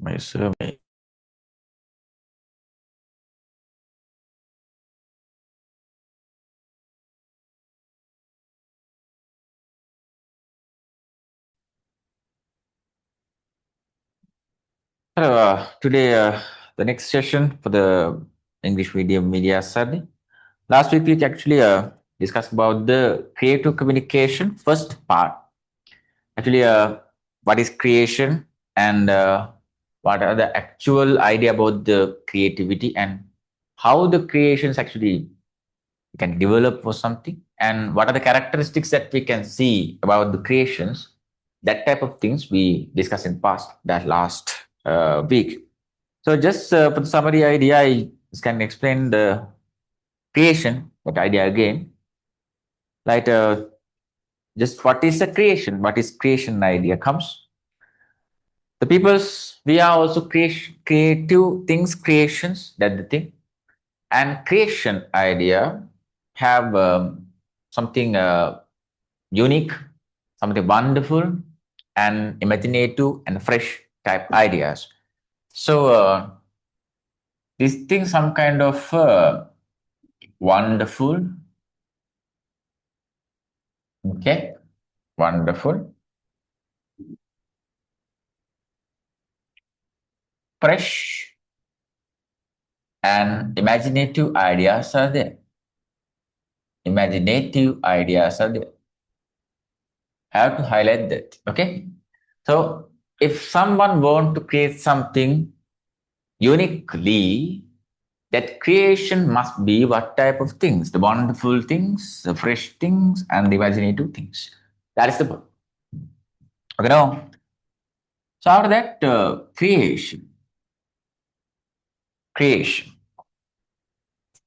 My survey. Hello, today the next session for the English medium media study. Last week we actually discussed about the creative communication first part. Actually, what is creation and what are the actual idea about the creativity and how the creations actually can develop for something and what are the characteristics that we can see about the creations. That type of things we discussed in past that last week. So just for the summary idea, I just can explain the creation, that idea again. Like just what is the creation? What is creation idea comes? The people's we are also creative things, creations, that the thing. And creation idea have something unique, something wonderful and imaginative and fresh type ideas. So these things some kind of wonderful, okay, wonderful, fresh and imaginative ideas are there. Imaginative ideas are there. I have to highlight that. Okay. So if someone want to create something uniquely, that creation must be what type of things? The wonderful things, the fresh things, and the imaginative things. That is the point. Okay, now, so after that, creation.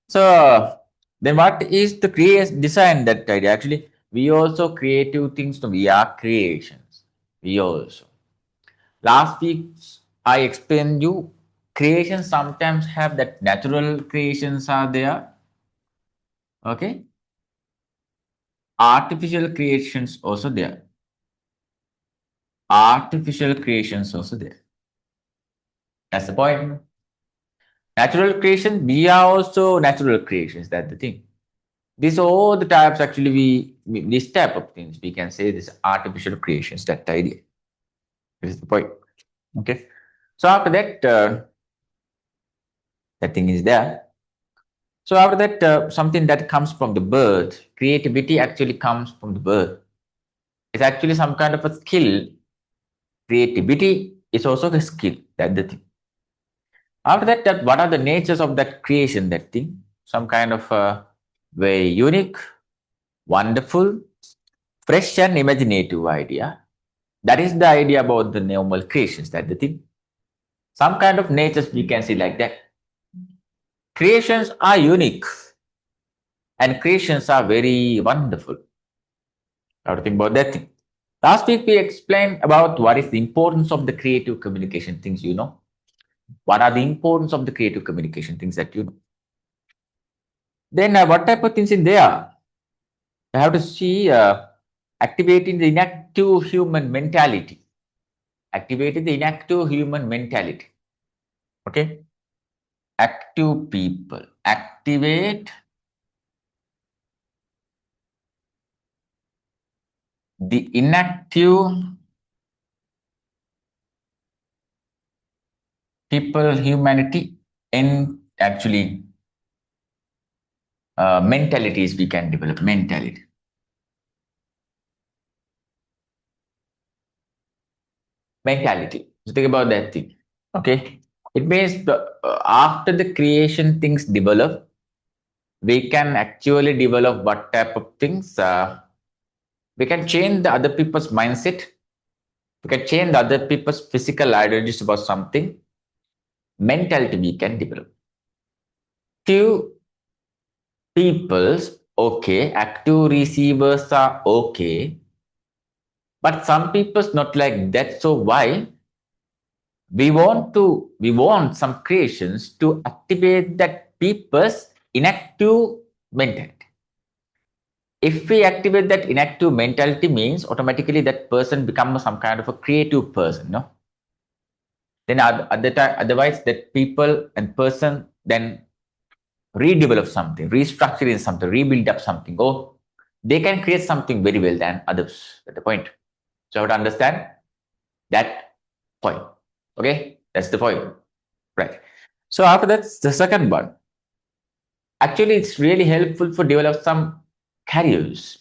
So then what is the create design that idea? Actually, we also creative things, so we are creations. We also. Last week, I explained you creations sometimes have that natural creations are there. Okay. Artificial creations also there. Artificial creations also there. That's the point. Natural creation, we are also natural creations. That's the thing. These are all the types actually this type of things we can say this artificial creations. That idea. This is the point. Okay. So after that, that thing is there. So after that, something that comes from the birth, creativity actually comes from the birth. It's actually some kind of a skill. Creativity is also a skill. That's the thing. After that, what are the natures of that creation? That thing, some kind of very unique, wonderful, fresh and imaginative idea. That is the idea about the normal creations. That's the thing. Some kind of natures we can see like that. Creations are unique and creations are very wonderful. How to think about that thing. Last week we explained about what is the importance of the creative communication things, you know. What are the importance of the creative communication things that you know. Then what type of things in there? I have to see activating the inactive human mentality. Activating the inactive human mentality. Okay. Active people. Activate the inactive people, humanity, in actually mentalities we can develop. Mentality. Mentality. So think about that thing. Okay. It means after the creation things develop, we can actually develop what type of things. We can change the other people's mindset. We can change the other people's physical ideologies about something. Mentality we can develop. Few people's okay, active receivers are okay, but some people's not like that. So why? We want some creations to activate that people's inactive mentality. If we activate that inactive mentality means automatically that person becomes some kind of a creative person, no? Then at the time, otherwise that people and person then redevelop something, restructure in something, rebuild up something. Oh, they can create something very well than others. That's the point. So I have to understand that point. Okay, that's the point. Right. So after that, the second one. Actually, it's really helpful for develop some careers.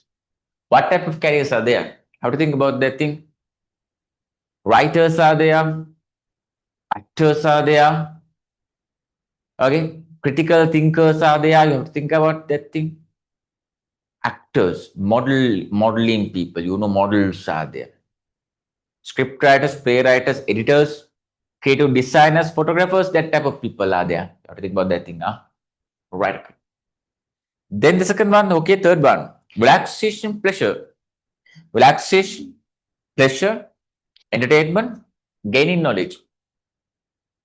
What type of careers are there? How to think about that thing? Writers are there, actors are there, okay? Critical thinkers are there. You have to think about that thing. Actors, modeling people, models are there. Script writers, playwriters, editors, creative designers, photographers, that type of people are there. You have to think about that thing, huh? Right. Okay. Then the second one, okay, third one, relaxation, pleasure. Relaxation, pleasure, entertainment, gaining knowledge.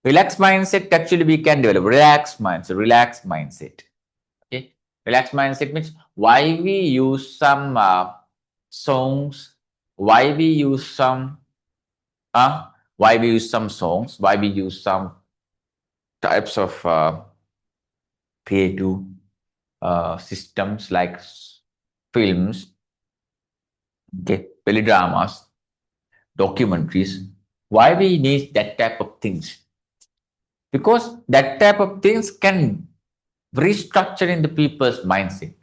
Relaxed mindset, actually we can develop relaxed mindset. Okay, relaxed mindset means why we use some songs, why we use some why we use some songs, why we use some types of creative systems like films, okay, melodramas, documentaries. Why we need that type of things? Because that type of things can restructure in the people's mindset.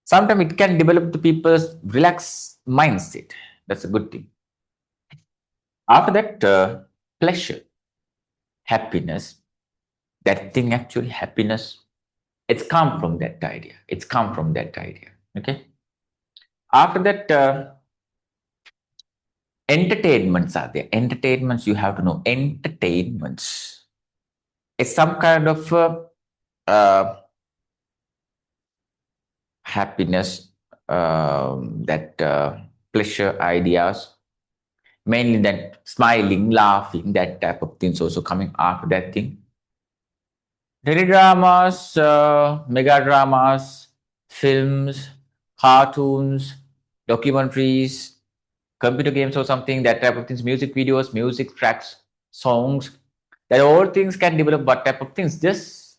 Sometimes it can develop the people's relaxed mindset. That's a good thing. After that, pleasure, happiness, that thing actually happiness, it's come from that idea. It's come from that idea. Okay. After that, entertainments are there. Entertainments, you have to know. Entertainments. It's some kind of uh, happiness, that pleasure ideas, mainly that smiling, laughing, that type of things also coming after that thing. Teledramas, mega dramas, films, cartoons, documentaries, computer games or something, that type of things, music videos, music tracks, songs, that all things can develop what type of things? Just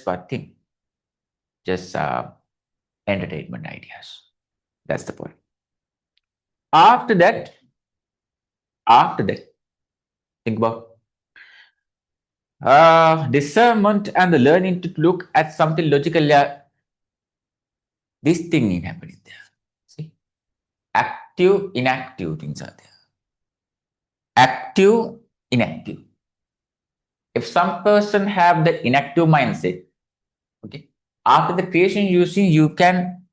what thing? Just entertainment ideas. That's the point. After that, after that, think about discernment and the learning to look at something logically. This thing is happening there. See, active, inactive things are there. Active, inactive. If some person have the inactive mindset, okay, after the creation using, you can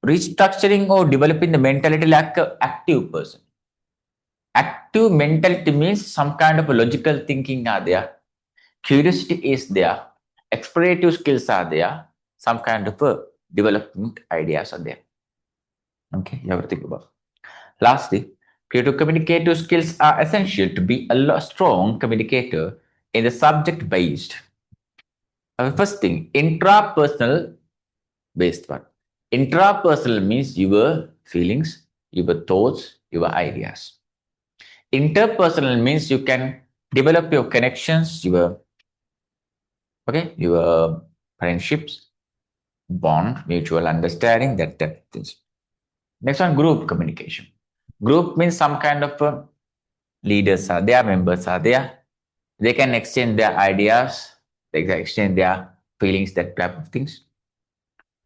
restructuring or developing the mentality like a active person. Active mentality means some kind of a logical thinking are there, curiosity is there, explorative skills are there, some kind of a development ideas are there. Okay, you have to think about. Lastly, creative communicative skills are essential to be a strong communicator in the subject based. First thing, intrapersonal based one. Intrapersonal means your feelings, your thoughts, your ideas. Interpersonal means you can develop your connections, your friendships, bond, mutual understanding, that things. Next one, group communication. Group means some kind of leaders are there, members are there. They can exchange their ideas, they can exchange their feelings, that type of things.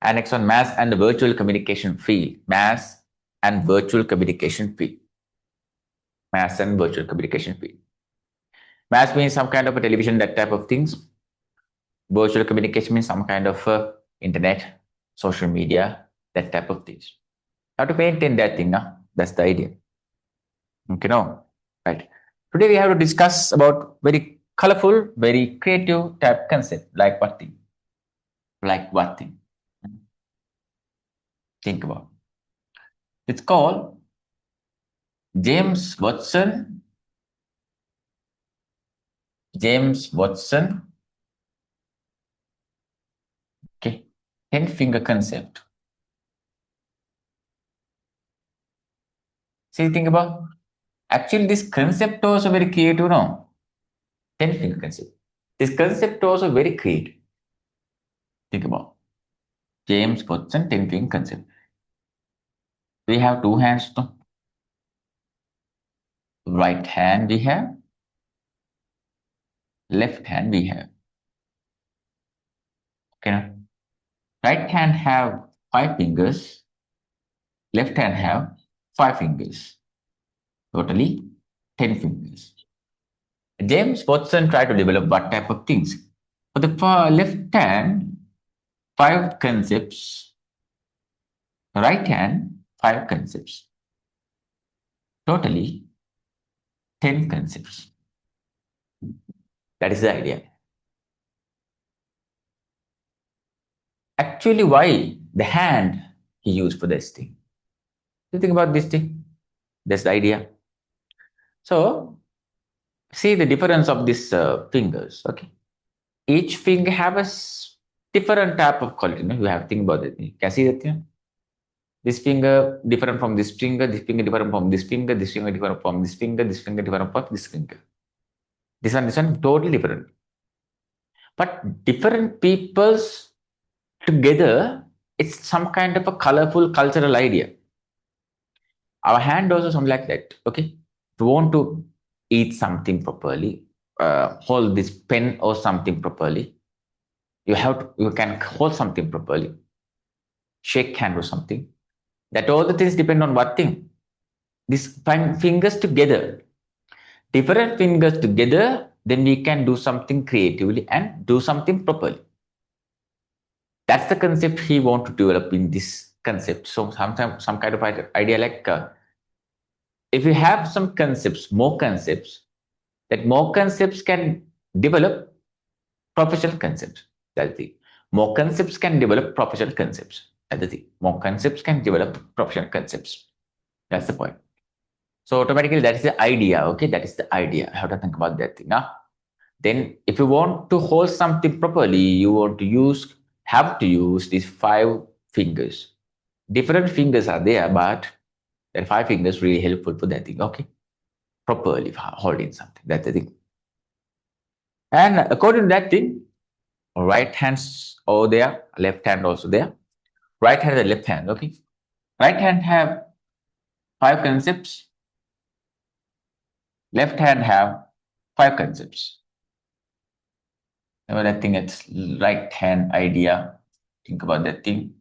And next one, mass and virtual communication field. Mass and virtual communication field. Mass and virtual communication field. Mass means some kind of a television, that type of things. Virtual communication means some kind of internet, social media, that type of things. How to maintain that thing, no? That's the idea. Okay, no? Right. Today we have to discuss about very colorful, very creative type concept. Like what thing? Like what thing? Think about. It's called James Watson. James Watson. Okay. 10-finger concept. See, think about Actually, this concept also very creative, no? 10 finger concept. This concept also very creative. Think about James Watson 10 finger concept. We have two hands, no? Right hand we have, left hand we have. Okay, no? Right hand have 5 fingers, left hand have 5 fingers. Totally 10 fingers. James Watson tried to develop what type of things? For the left hand, 5 concepts, right hand, 5 concepts. Totally 10 concepts. That is the idea. Actually, why the hand he used for this thing? You think about this thing. That's the idea. So, see the difference of these fingers. Okay, each finger have a different type of quality. No? You have to think about it. Can you see that? Yeah? This finger different from this finger. This finger different from this finger. This finger different from this finger. This finger different from this finger. This one, totally different. But different peoples together, it's some kind of a colorful cultural idea. Our hand also something like that. Okay, if you want to eat something properly, hold this pen or something properly, you can hold something properly, shake hand or something. That all the things depend on what thing? These fingers together, different fingers together, then we can do something creatively and do something properly. That's the concept he want to develop in this concept. So sometimes some kind of idea like if you have some concepts, more concepts, that more concepts can develop professional concepts. That's the thing. More concepts can develop professional concepts. That's the thing. More concepts can develop professional concepts. That's the point. So automatically that is the idea. Okay, that is the idea. I have to think about that thing. Huh? Then if you want to hold something properly, you want to have to use these 5 fingers. Different fingers are there, but the 5 fingers really helpful for that thing. Okay, properly holding something. That's the thing. And according to that thing, right hands over there, left hand also there. Right hand and left hand. Okay, right hand have 5 concepts. Left hand have 5 concepts. Remember that thing? It's right hand idea. Think about that thing.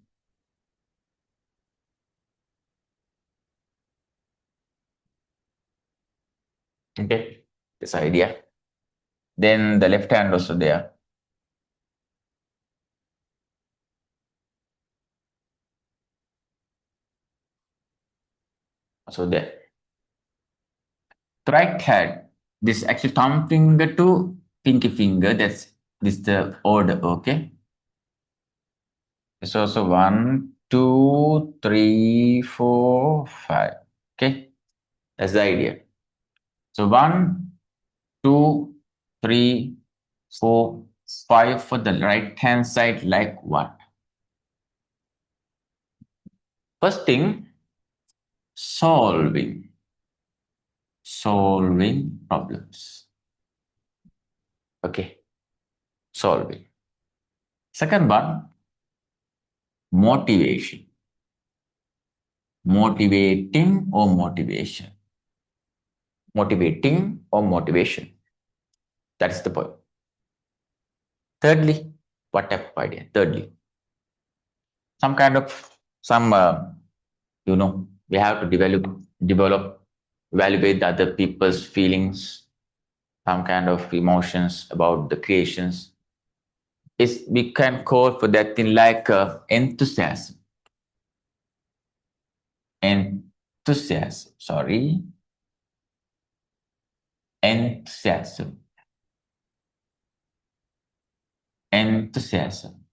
Okay, this idea. Then the left hand also there. So there. The right hand, this actually thumb finger to pinky finger. That's this the order. Okay. It's also 1, 2, 3, 4, 5. Okay, that's the idea. So 1, 2, 3, 4, 5 for the right hand side. Like what? First thing, solving problems. Okay, solving. Second one, motivation. Motivating or motivation. Motivating or motivation. That's the point. Thirdly, what type of idea? Thirdly, some kind of some we have to develop, evaluate the other people's feelings, some kind of emotions about the creations. Is we can call for that thing like enthusiasm. Enthusiasm. Sorry, enthusiasm. Enthusiasm.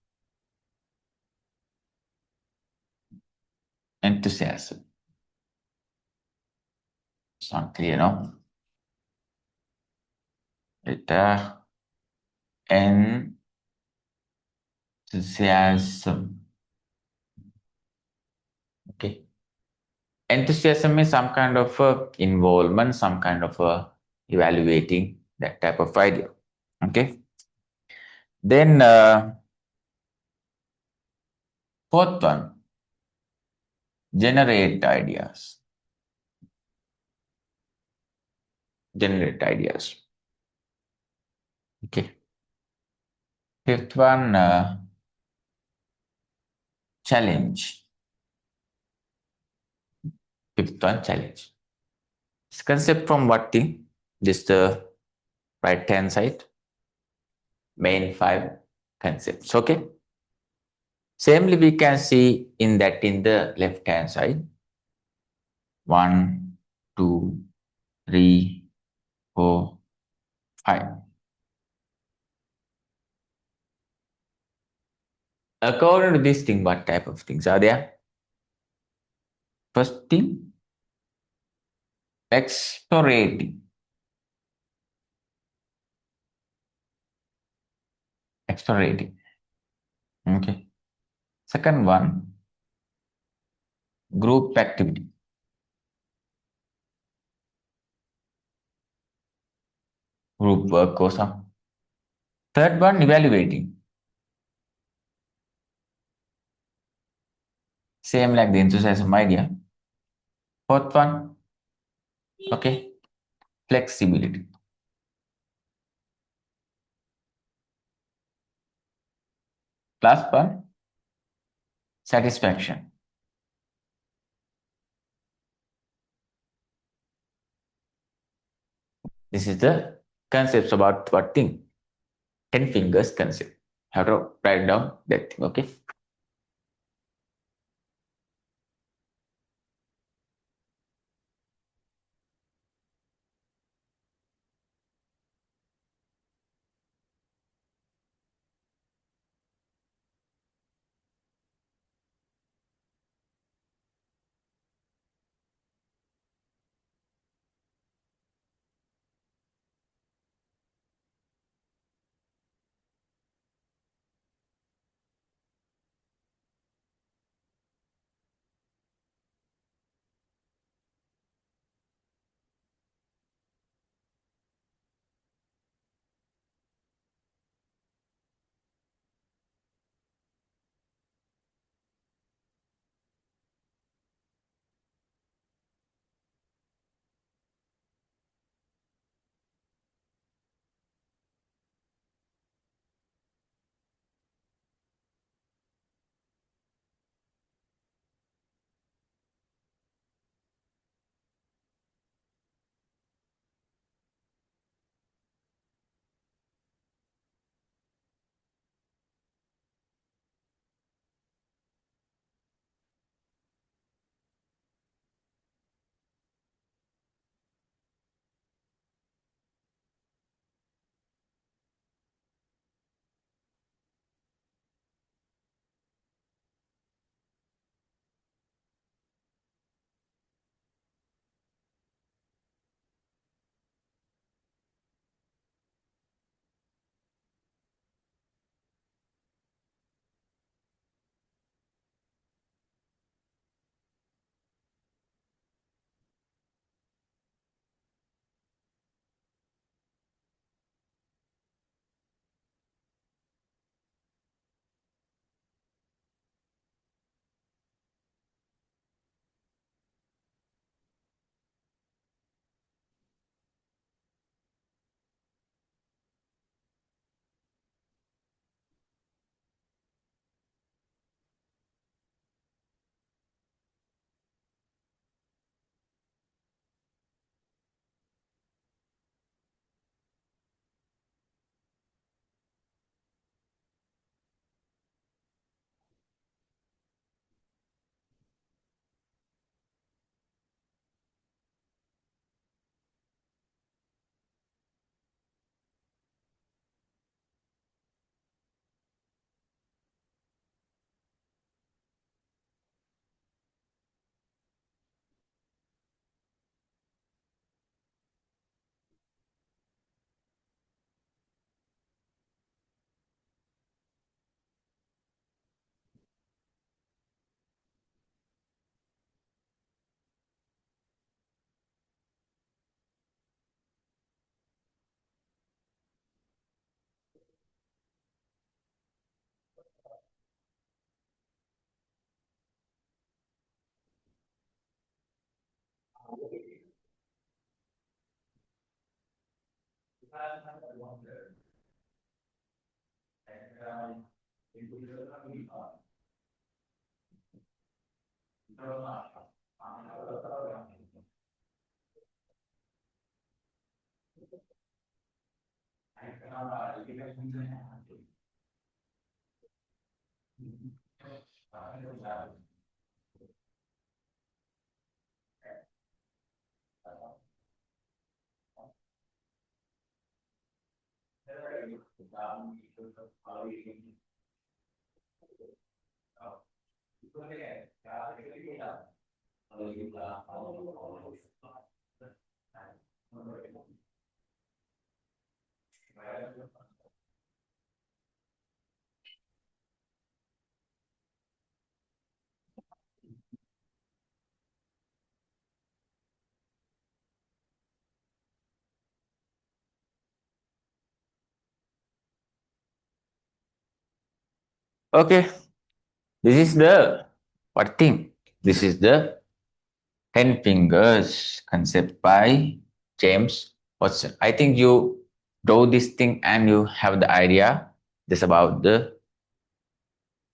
Enthusiasm. It's not clear, no? It enthusiasm. Okay. Enthusiasm is some kind of involvement, some kind of evaluating that type of idea. Okay. Then fourth one, generate ideas. Generate ideas. Okay. Fifth one, challenge. Fifth one, challenge. This concept from what thing? This the right hand side. Main five concepts. Okay. Samely we can see in that in the left hand side. One, two, three, four, five. According to this thing, what type of things are there? First thing, explorating. Explorating. Okay. Second one, group activity. Group work or some. Third one, evaluating. Same like the enthusiasm idea. Fourth one, okay, flexibility. Last one, satisfaction. This is the concepts about what thing? 10 fingers concept. Have to write down that thing, okay? Okay, this is the what thing? This is the 10 fingers concept by James Watson. I think you draw this thing and you have the idea this about the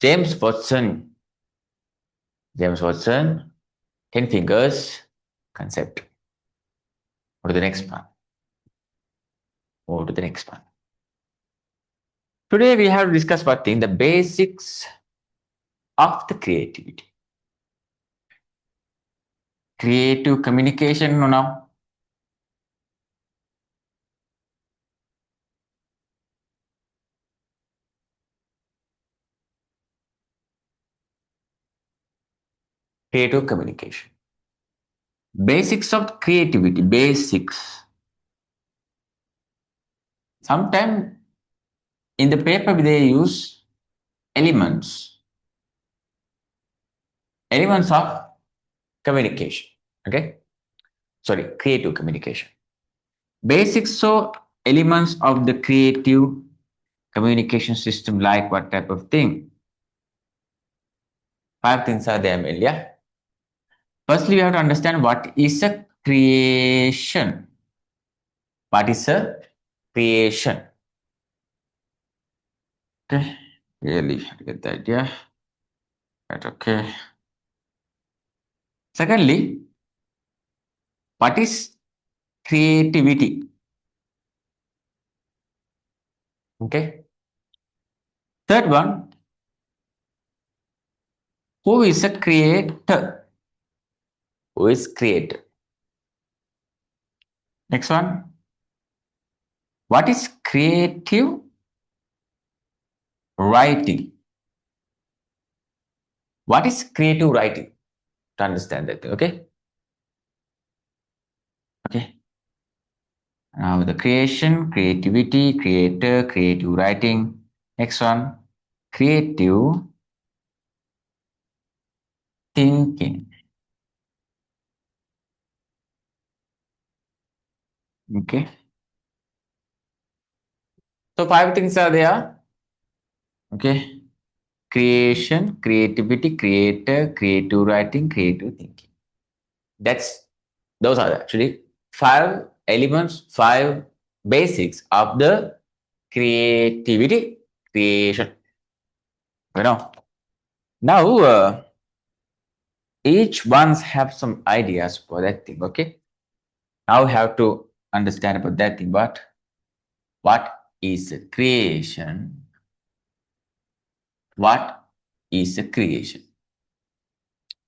James Watson. James Watson, 10 fingers concept. Go to the next one. Go to the next one. Today we have to discuss what thing? The basics of the creativity. Creative communication now. Creative communication. Basics of creativity. Basics. Sometimes in the paper they use elements. Elements of communication. Okay. Sorry, creative communication. Basics of elements of the creative communication system, like what type of thing? 5 things are there, Amelia. Firstly, we have to understand what is a creation. What is a creation? Okay, really have to get the idea. Right, okay. Secondly, what is creativity? Okay. Third one, who is a creator? Who is creator? Next one, what is creative writing? What is creative writing? To understand that, okay? Okay. Now the creation, creativity, creator, creative writing. Next one, creative thinking. Okay. So 5 things are there. Okay. Creation, creativity, creator, creative writing, creative thinking. Those are actually 5 elements, 5 basics of the creativity creation. You know. Now each ones have some ideas for that thing. Okay. Now we have to understand about that thing. What is a creation? What is a creation?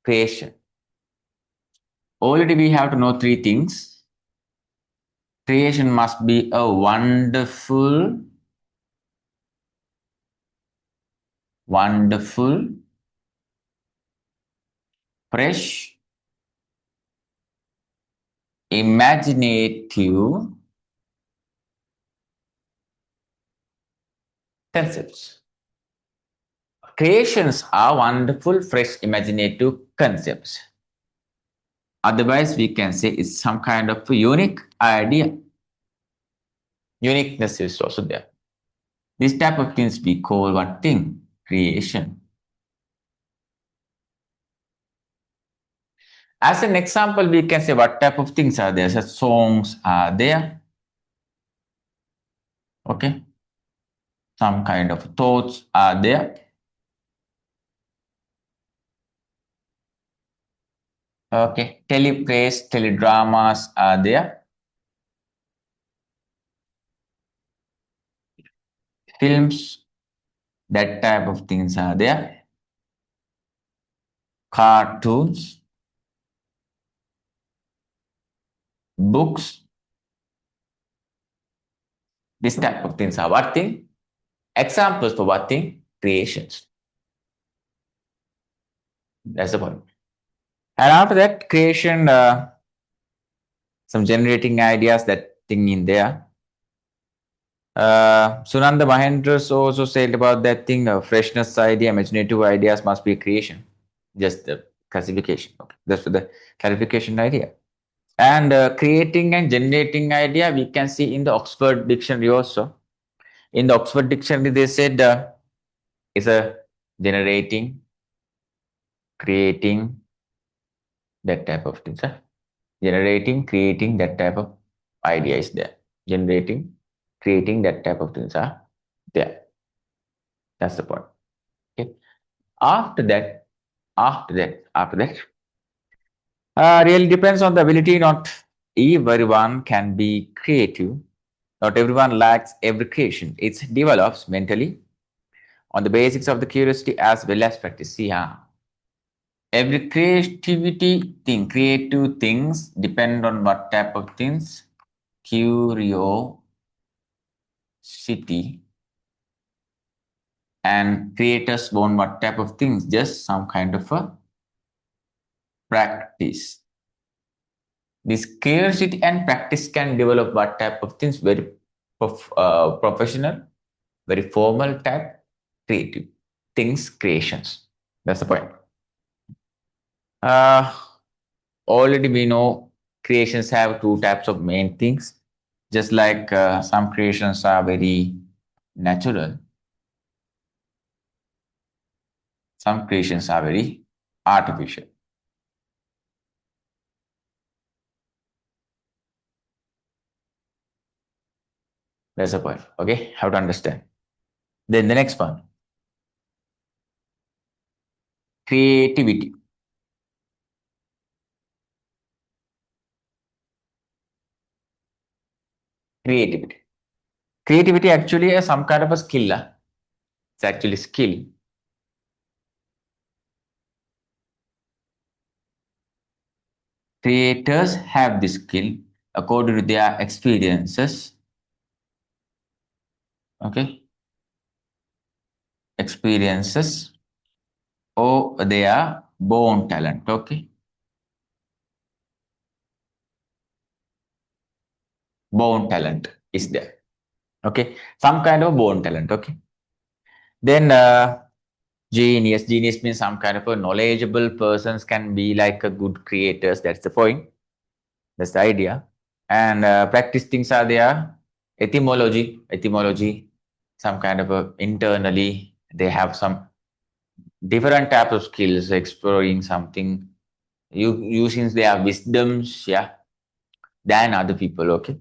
Creation. Already we have to know 3 things. Creation must be a wonderful, fresh, imaginative concepts. Creations are wonderful, fresh, imaginative concepts. Otherwise, we can say it's some kind of a unique idea. Uniqueness is also there. This type of things we call what thing? Creation. As an example, we can say what type of things are there. So songs are there. Okay, some kind of thoughts are there. Okay, teleplays, teledramas are there. Films, that type of things are there. Cartoons, books, this type of things are what thing? Examples for what thing? Creations. That's the point. And after that, creation, some generating ideas, that thing in there. Sunanda Mahendras also said about that thing, freshness idea, imaginative ideas must be creation. Just the classification. Okay. That's for the clarification idea. And creating and generating idea, we can see in the Oxford Dictionary also. In the Oxford Dictionary, they said it's a generating, creating, that type of things. Generating, creating, that type of idea is there. Generating, creating, that type of things are there. That's the point. Okay. After that, really depends on the ability. Not everyone can be creative. Not everyone lacks every creation. It develops mentally on the basics of the curiosity as well as practice. Yeah. Every creative things depend on what type of things? Curiosity, and creators want what type of things? Just some kind of a practice. This curiosity and practice can develop what type of things? Very professional, very formal type, creative things, creations. That's the point. Uh, Already we know creations have two types of main things. Just like some creations are very natural, some creations are very artificial. That's the point. Okay, how to understand. Then the next one, creativity. Creativity. Creativity actually is some kind of a skill. It's actually skill. Creators have this skill according to their experiences. Okay, experiences or their born talent. Okay, born talent is there. Okay, some kind of born talent. Okay, then genius means some kind of a knowledgeable persons can be like a good creators. That's the point. That's the idea. And practice things are there. Etymology, some kind of a internally they have some different types of skills, exploring something, using their wisdoms, yeah, than other people. Okay.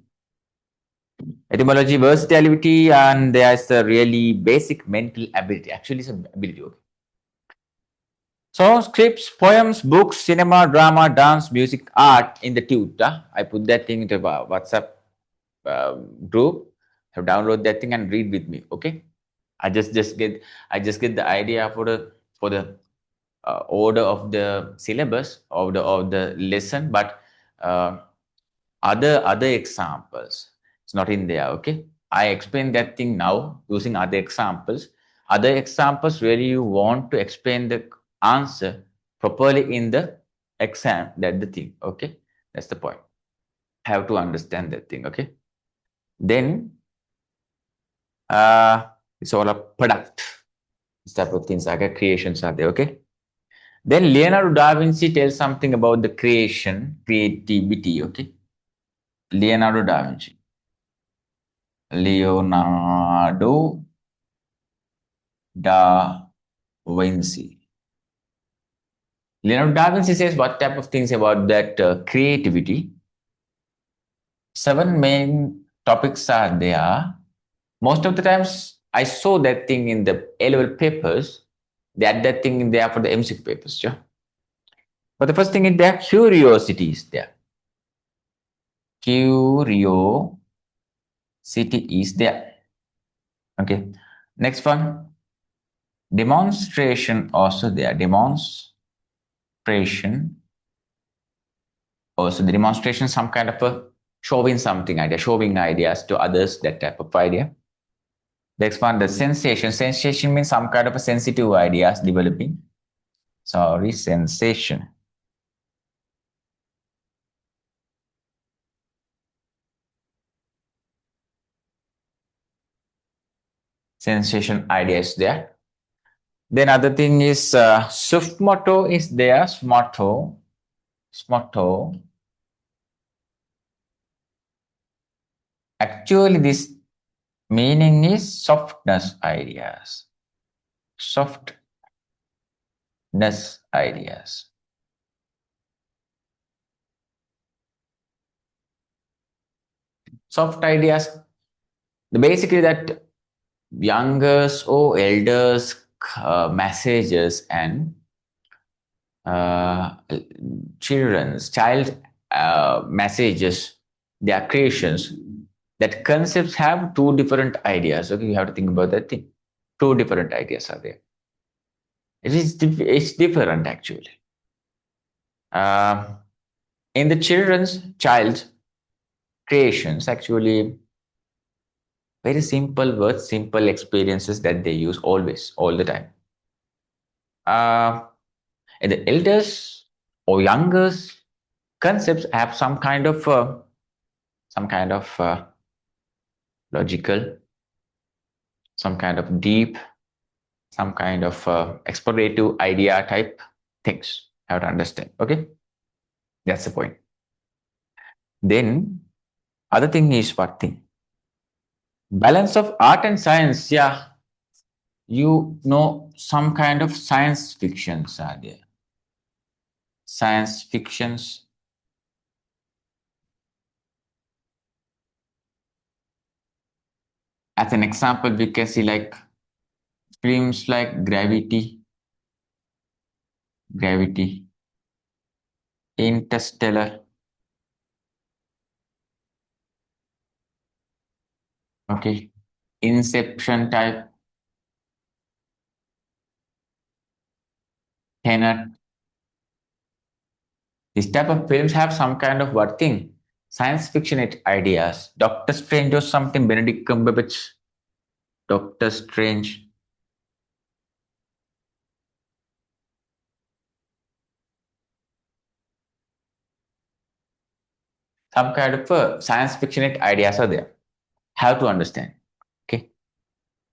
Etymology, versatility, and there's a really basic mental ability. Actually, it's an ability. Okay. So scripts, poems, books, cinema, drama, dance, music, art in the tutor. I put that thing into a WhatsApp group. Have download that thing and read with me. Okay. I just get the idea for the order of the syllabus of the lesson, but uh, other examples, it's not in there. Okay, I explain that thing now using other examples. Other examples where you want to explain the answer properly in the exam. That's the thing. Okay, that's the point. Have to understand that thing. Okay, then it's all a product. This type of things like creations are there. Okay, then Leonardo da Vinci tells something about the creativity. Okay, Leonardo da Vinci. Leonardo da Vinci. Leonardo da Vinci says what type of things about that creativity? Seven main topics are there. Most of the times, I saw that thing in the A-level papers. They had that thing in there for the MCQ papers. Yeah. But the first thing is there, curiosity is there. Curiosity is there. Okay. Next one, demonstration also there. Demonstration also the demonstration, some kind of a showing something idea, showing ideas to others, that type of idea. Next one, the sensation. Sensation means some kind of a sensitive ideas developing. Sorry, sensation. Sensation ideas there. Then other thing is swift motto is there. Motto. Actually, this meaning is softness ideas. Softness ideas. Soft ideas. Basically, that youngers or elders messages and uh, child messages, their creations, that concepts have two different ideas. Okay, you have to think about that thing. Two different ideas are there. It's different actually. Uh, in the child creations, actually, very simple words, simple experiences that they use always, all the time. Uh, and the elders or youngers concepts have some kind of logical, some kind of deep, some kind of explorative idea type things. Have to understand. Okay, that's the point. Then other thing is what thing? Balance of art and science. Yeah, you know some kind of science fictions are there. Science fictions. As an example, we can see like films like Gravity, Interstellar. Okay, Inception type, Tenet. This type of films have some kind of what thing? Science fiction ideas. Doctor Strange or something, Benedict Cumberbatch. Doctor Strange. Some kind of science fiction ideas are there. Have to understand. Okay.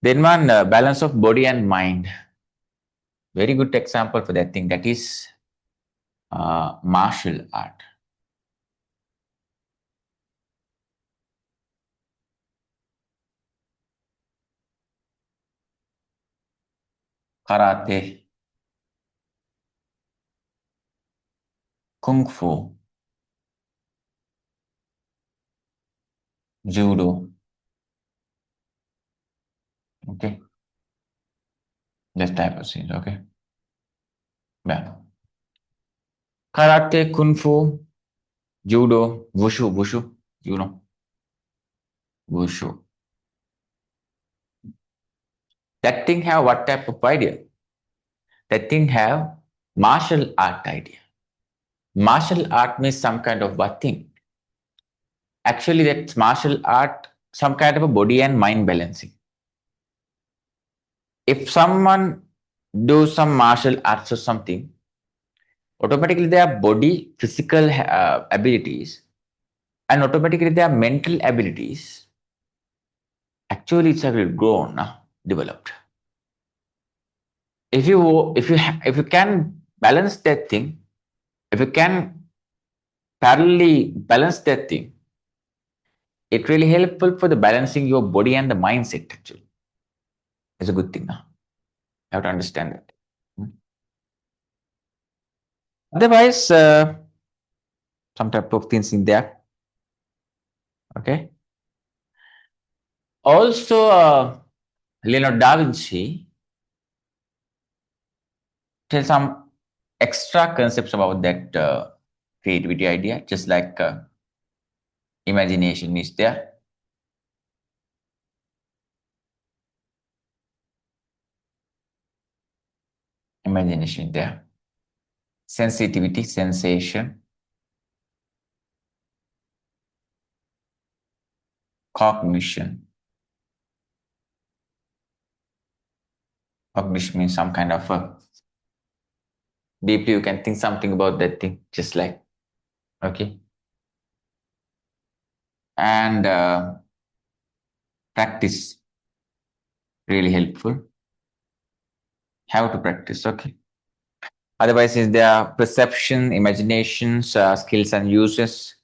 Then one, balance of body and mind. Very good example for that thing. That is martial art. Karate, kung fu, judo. Okay. That type of things. Okay. Yeah. Karate, kung fu, judo, wushu. You know, wushu. That thing have what type of idea? That thing have martial art idea. Martial art means some kind of what thing? Actually, that's martial art, some kind of a body and mind balancing. If someone do some martial arts or something, automatically their body, physical abilities, and automatically their mental abilities, actually it's actually grown, developed. If you can balance that thing, if you can parallelly balance that thing, it really helpful for the balancing your body and the mindset actually. It's a good thing now. You have to understand that. Hmm. Otherwise, some type of things in there. Okay. Also, Leonardo da Vinci tell some extra concepts about that creativity idea, just like imagination is there. Imagination is there. Sensitivity, sensation, cognition. Cognition means some kind of deeply you can think something about that thing, just like, okay. And practice, really helpful. Have to practice, okay. Otherwise, is there perception, imaginations, skills and uses,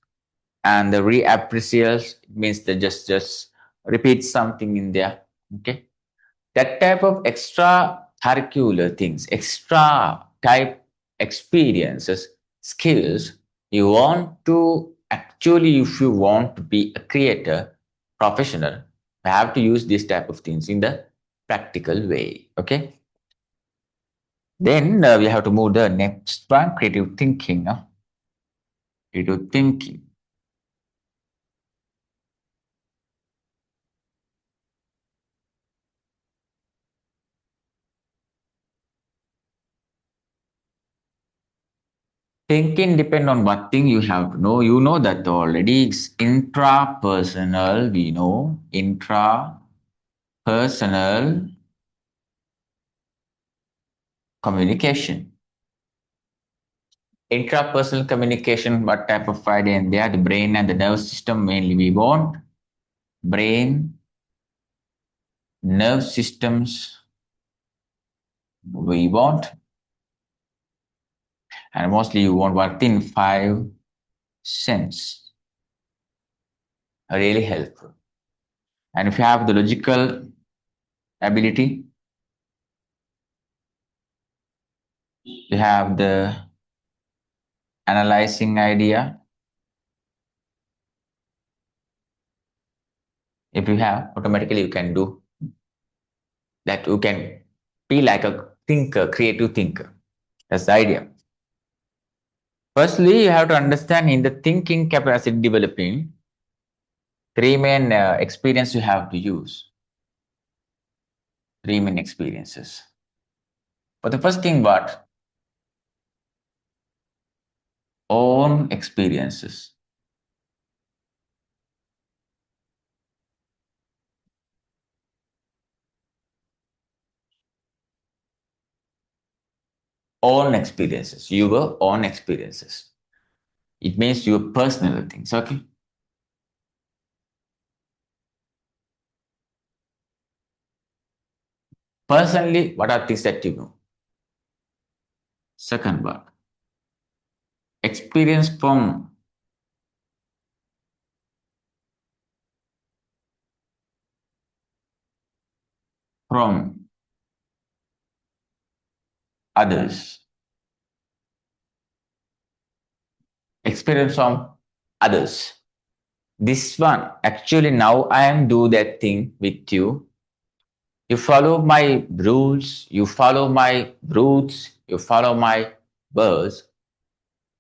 and the reappraisals means they just repeat something in there, okay. That type of extra curricular things, extra type experiences, skills, you want to actually, if you want to be a creator, professional, you have to use these type of things in the practical way, okay. Then we have to move the next one, creative thinking. Creative thinking. Thinking depend on what thing you have to know. You know that already. It's intrapersonal. We know intrapersonal communication. Intrapersonal communication. What type of idea? And they are the brain and the nervous system mainly. We want brain, nerve systems. We want, and mostly you want what in five sense. Really helpful. And if you have the logical ability, you have the analyzing idea. If you have, automatically you can do that. You can be like a thinker, creative thinker. That's the idea. Firstly, you have to understand in the thinking capacity developing, three main experience you have to use. Three main experiences. But the first thing, what? Own experiences. Own experiences. Your own experiences. It means your personal things, okay? Personally, what are things that you know? Second one, experience from others. Experience from others. This one, actually now I am do that thing with you. You follow my rules, you follow my roots, you follow my words,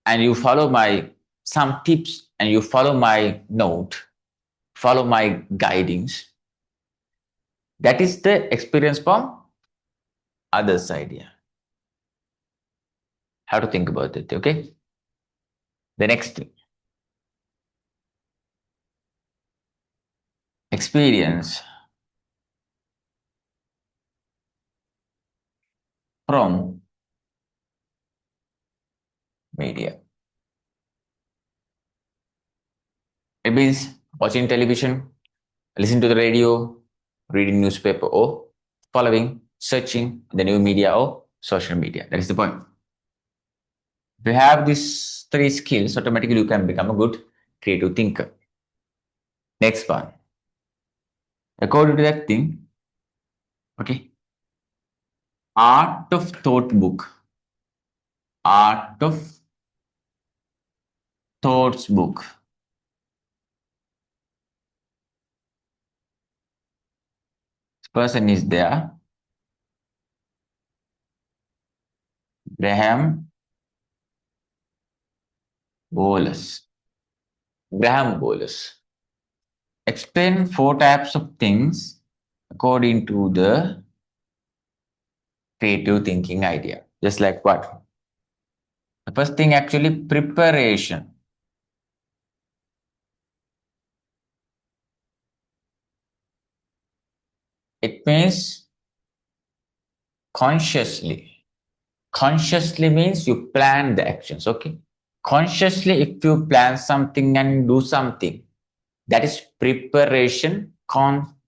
and you follow my some tips, and you follow my note, follow my guidings. That is the experience from others idea. How to think about it, okay? The next thing, experience from media. It means watching television, listen to the radio, reading newspaper, or following, searching the new media or social media. That is the point. If you have these three skills, automatically you can become a good creative thinker. Next one. According to that thing, okay, art of thought book. Art of thoughts book. person is there. Graham Bolus. Graham Bolus. Explain four types of things according to the creative thinking idea. Just like what? The first thing actually preparation. It means consciously. Consciously means you plan the actions, okay? Consciously, if you plan something and do something, that is preparation,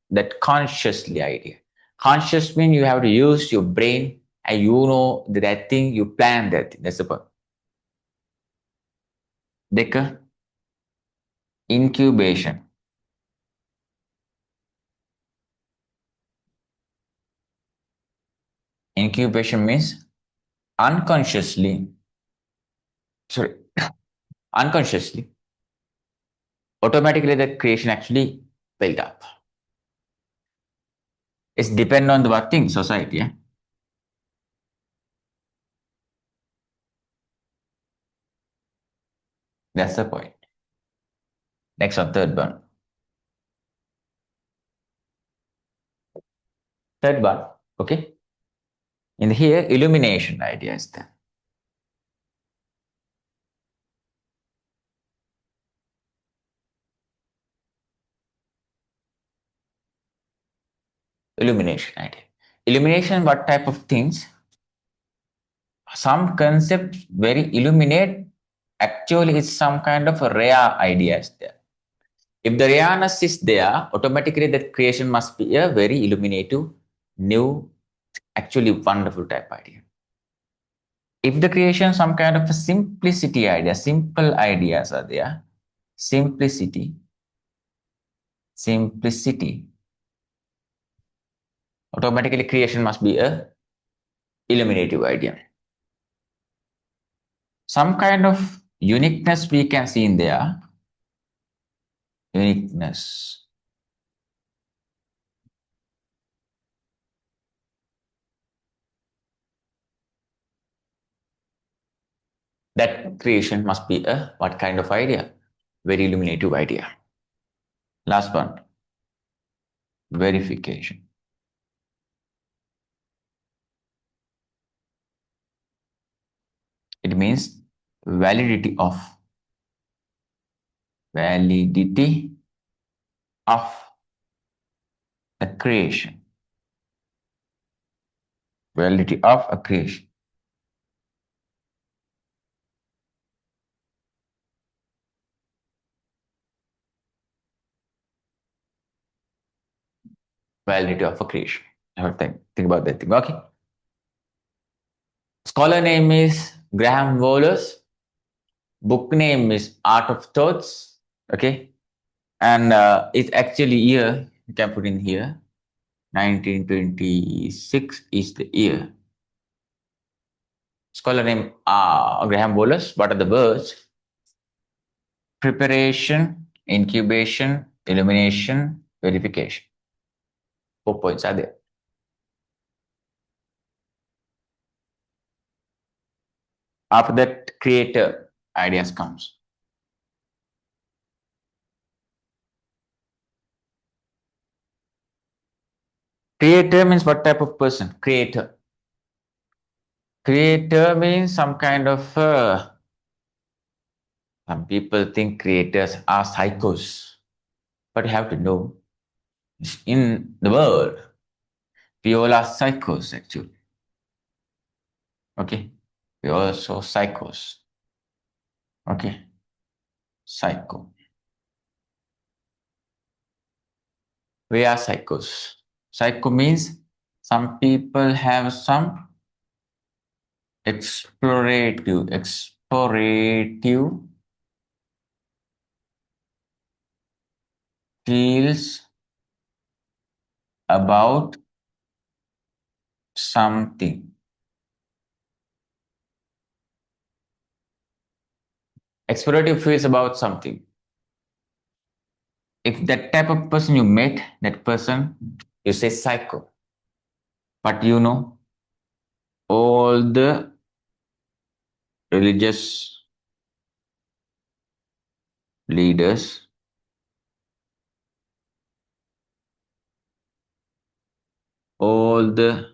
that consciously idea. Conscious means you have to use your brain and you know that thing, you plan that thing. That's the point. Deca, incubation. Incubation means unconsciously, sorry, unconsciously, automatically the creation actually built up. It's depend on the what thing, society. Yeah? That's the point. Next one, third one. Third one, okay. In here, illumination idea is there. Illumination idea. Illumination, what type of things? Some concepts very illuminate. Actually, it's some kind of a rare idea is there. If the rareness is there, automatically that creation must be a very illuminative, new, actually wonderful type idea. If the creation some kind of a simplicity idea, simple ideas are there, simplicity, simplicity, automatically creation must be a illuminative idea. Some kind of uniqueness we can see in there, uniqueness. That creation must be a what kind of idea? Very illuminative idea. Last one, verification. It means validity of validity of a creation. Validity of a creation. Validity of a creation. Have a think about that thing. Okay. Scholar name is Graham Wallace. Book name is Art of Thoughts. Okay. And it's actually year, you can put in here. 1926 is the year. Scholar name Graham Wallace. What are the words? Preparation, incubation, illumination, verification. 4 points are there. After that, creator ideas comes. Creator means what type of person? Creator. Creator means some kind of, some people think creators are psychos. But you have to know, in the world, we all are psychos actually. Okay. We are also psychos. Okay. Psycho. We are psychos. Psycho means some people have some explorative feels about something. Explorative feels about something. If that type of person you met, that person You say psycho, but you know all the religious leaders, all the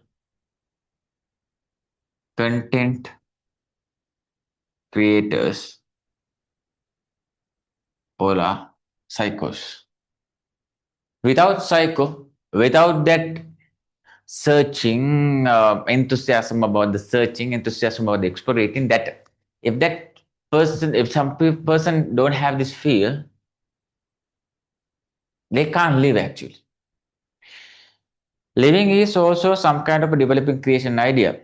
content creators, all are psychos. Without psycho, without that searching enthusiasm about the searching, enthusiasm about the explorating, that if that person, if some person don't have this fear, they can't live actually. Living is also some kind of a developing creation idea.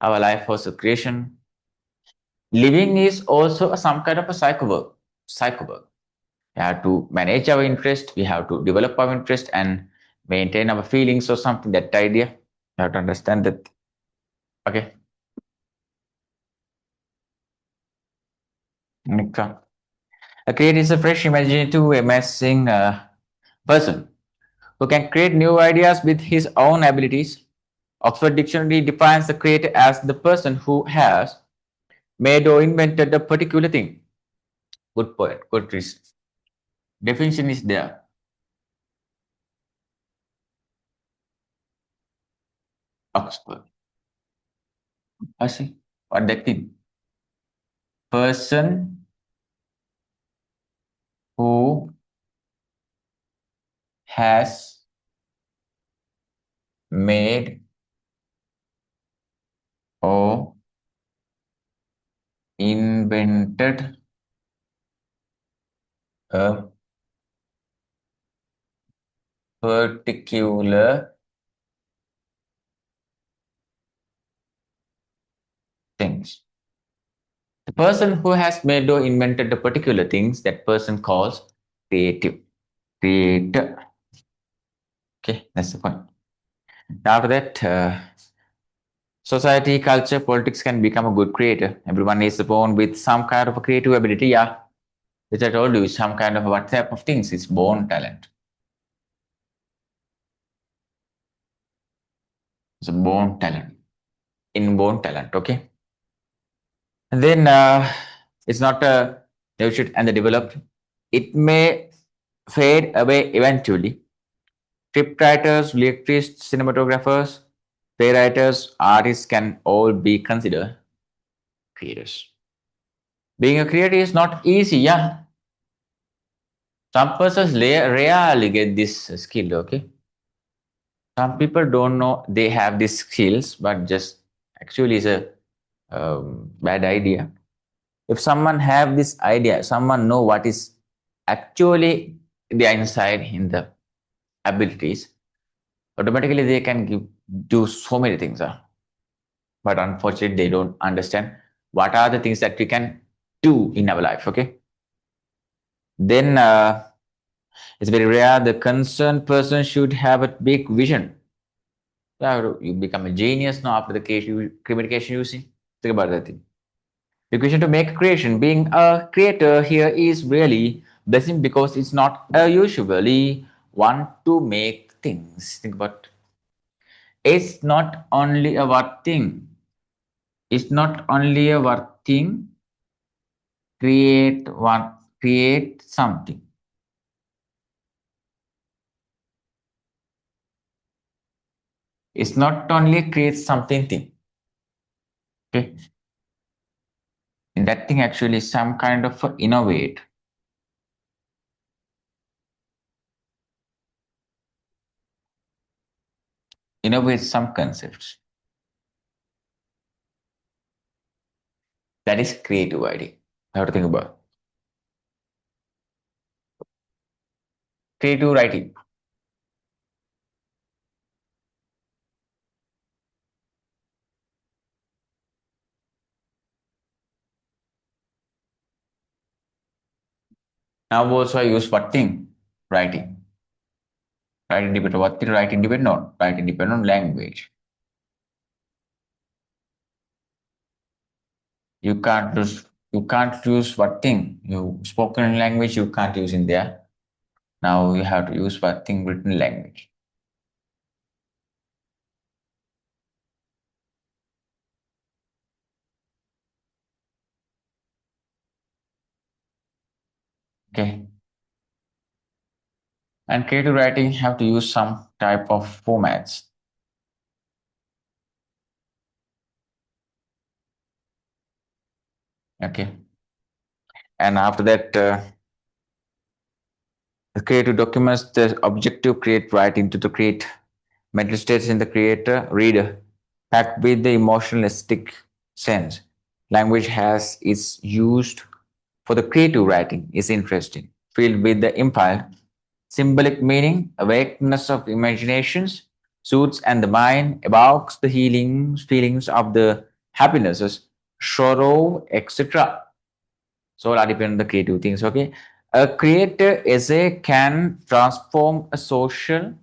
Our life was a creation. Living is also some kind of a psycho work. Psycho work. We have to manage our interest. We have to develop our interest and maintain our feelings or something. That idea. You have to understand that. Okay. Nika. A creator is a fresh, imaginative, amazing person who can create new ideas with his own abilities. Oxford Dictionary defines the creator as the person who has made or invented a particular thing. Good point, good reason. Definition is there. Oxford. I see. What that mean? Person who has made or invented a particular things. The person who has made or invented a particular things, that person calls creative. Creator. Okay, that's the point. After that, society, culture, politics can become a good creator. Everyone is born with some kind of a creative ability. Yeah, which I told you, some kind of what type of things. It's born talent. It's a born talent, inborn talent. Okay, and then it's not nurtured and developed. It may fade away eventually. Scriptwriters, lyricists, cinematographers, playwrights, artists can all be considered creators. Being a creator is not easy, yeah. Some persons rarely get this skill, okay? Some people don't know they have these skills, but just actually is a bad idea. If someone have this idea, someone know what is actually the inside in the abilities, automatically they can do so many things. But unfortunately, they don't understand what are the things that we can do in our life, okay? Then it's very rare the concerned person should have a big vision. Yeah, you become a genius now after the communication you see. Think about that thing. The question to make a creation. Being a creator here is really blessing because it's not usually one to make things. Think about it's not only a what thing. It's not only a what thing. Create something. It's not only create something thing. Okay. And that thing actually is some kind of innovate some concepts. That is creative idea. I have to think about creative writing. Now also I use what thing? Writing. Writing depend on what thing? Writing depend on. Writing depend on language. You can't use what thing? You spoken language you can't use in there. Now you have to use what thing? Written language. Okay. And creative writing have to use some type of formats. Okay. And after that, the creative documents the objective create writing to the create mental states in the creator reader, packed with the emotionalistic sense. Language has is used for the creative writing is interesting, filled with the empire, symbolic meaning, awakeness of imaginations, suits and the mind, evokes the healings, feelings of the happinesses, sorrow, etc. So all depend on the creative things. Okay, a creator essay can transform a society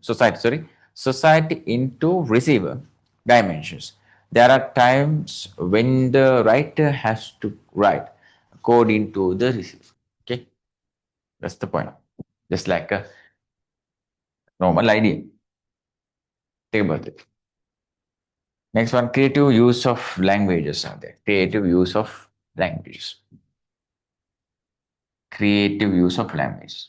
into receiver dimensions. There are times when the writer has to write according to the receiver. Okay, that's the point. Just like a normal idea. Think about it. Next one, creative use of languages are there. Creative use of languages. Creative use of language.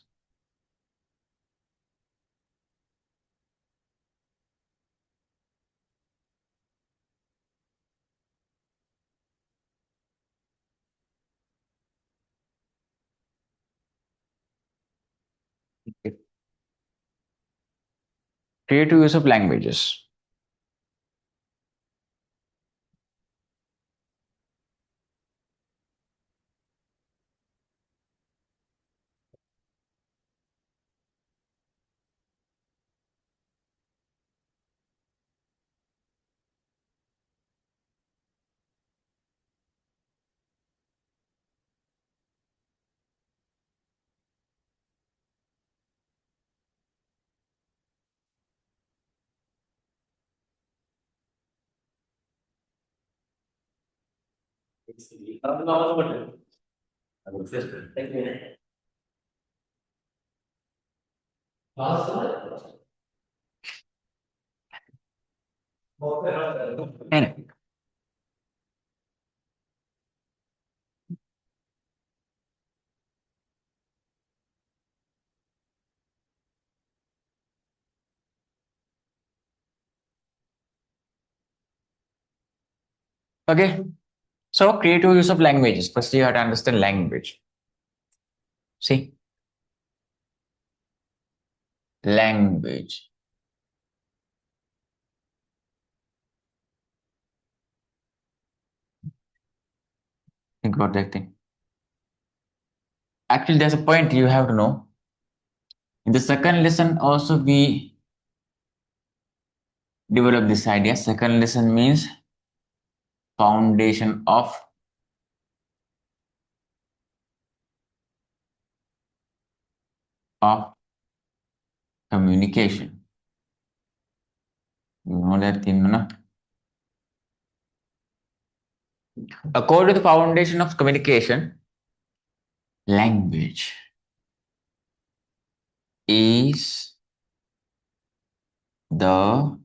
Creative use of languages. And okay, so creative use of languages. First, you have to understand language. See, language. Think about that thing. Actually, there's a point you have to know. In the second lesson, also we develop this idea. Second lesson means foundation of communication. You know that thing, no? According to the foundation of communication, language is the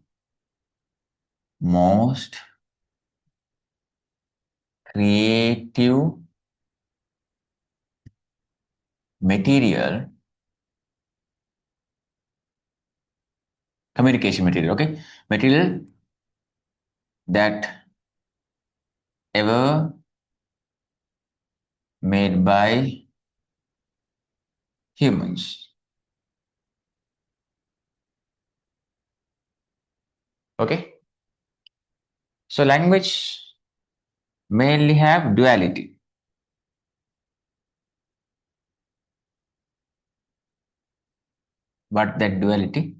most creative material, communication material, okay? Material that ever made by humans. Okay? So language mainly have duality. But that duality,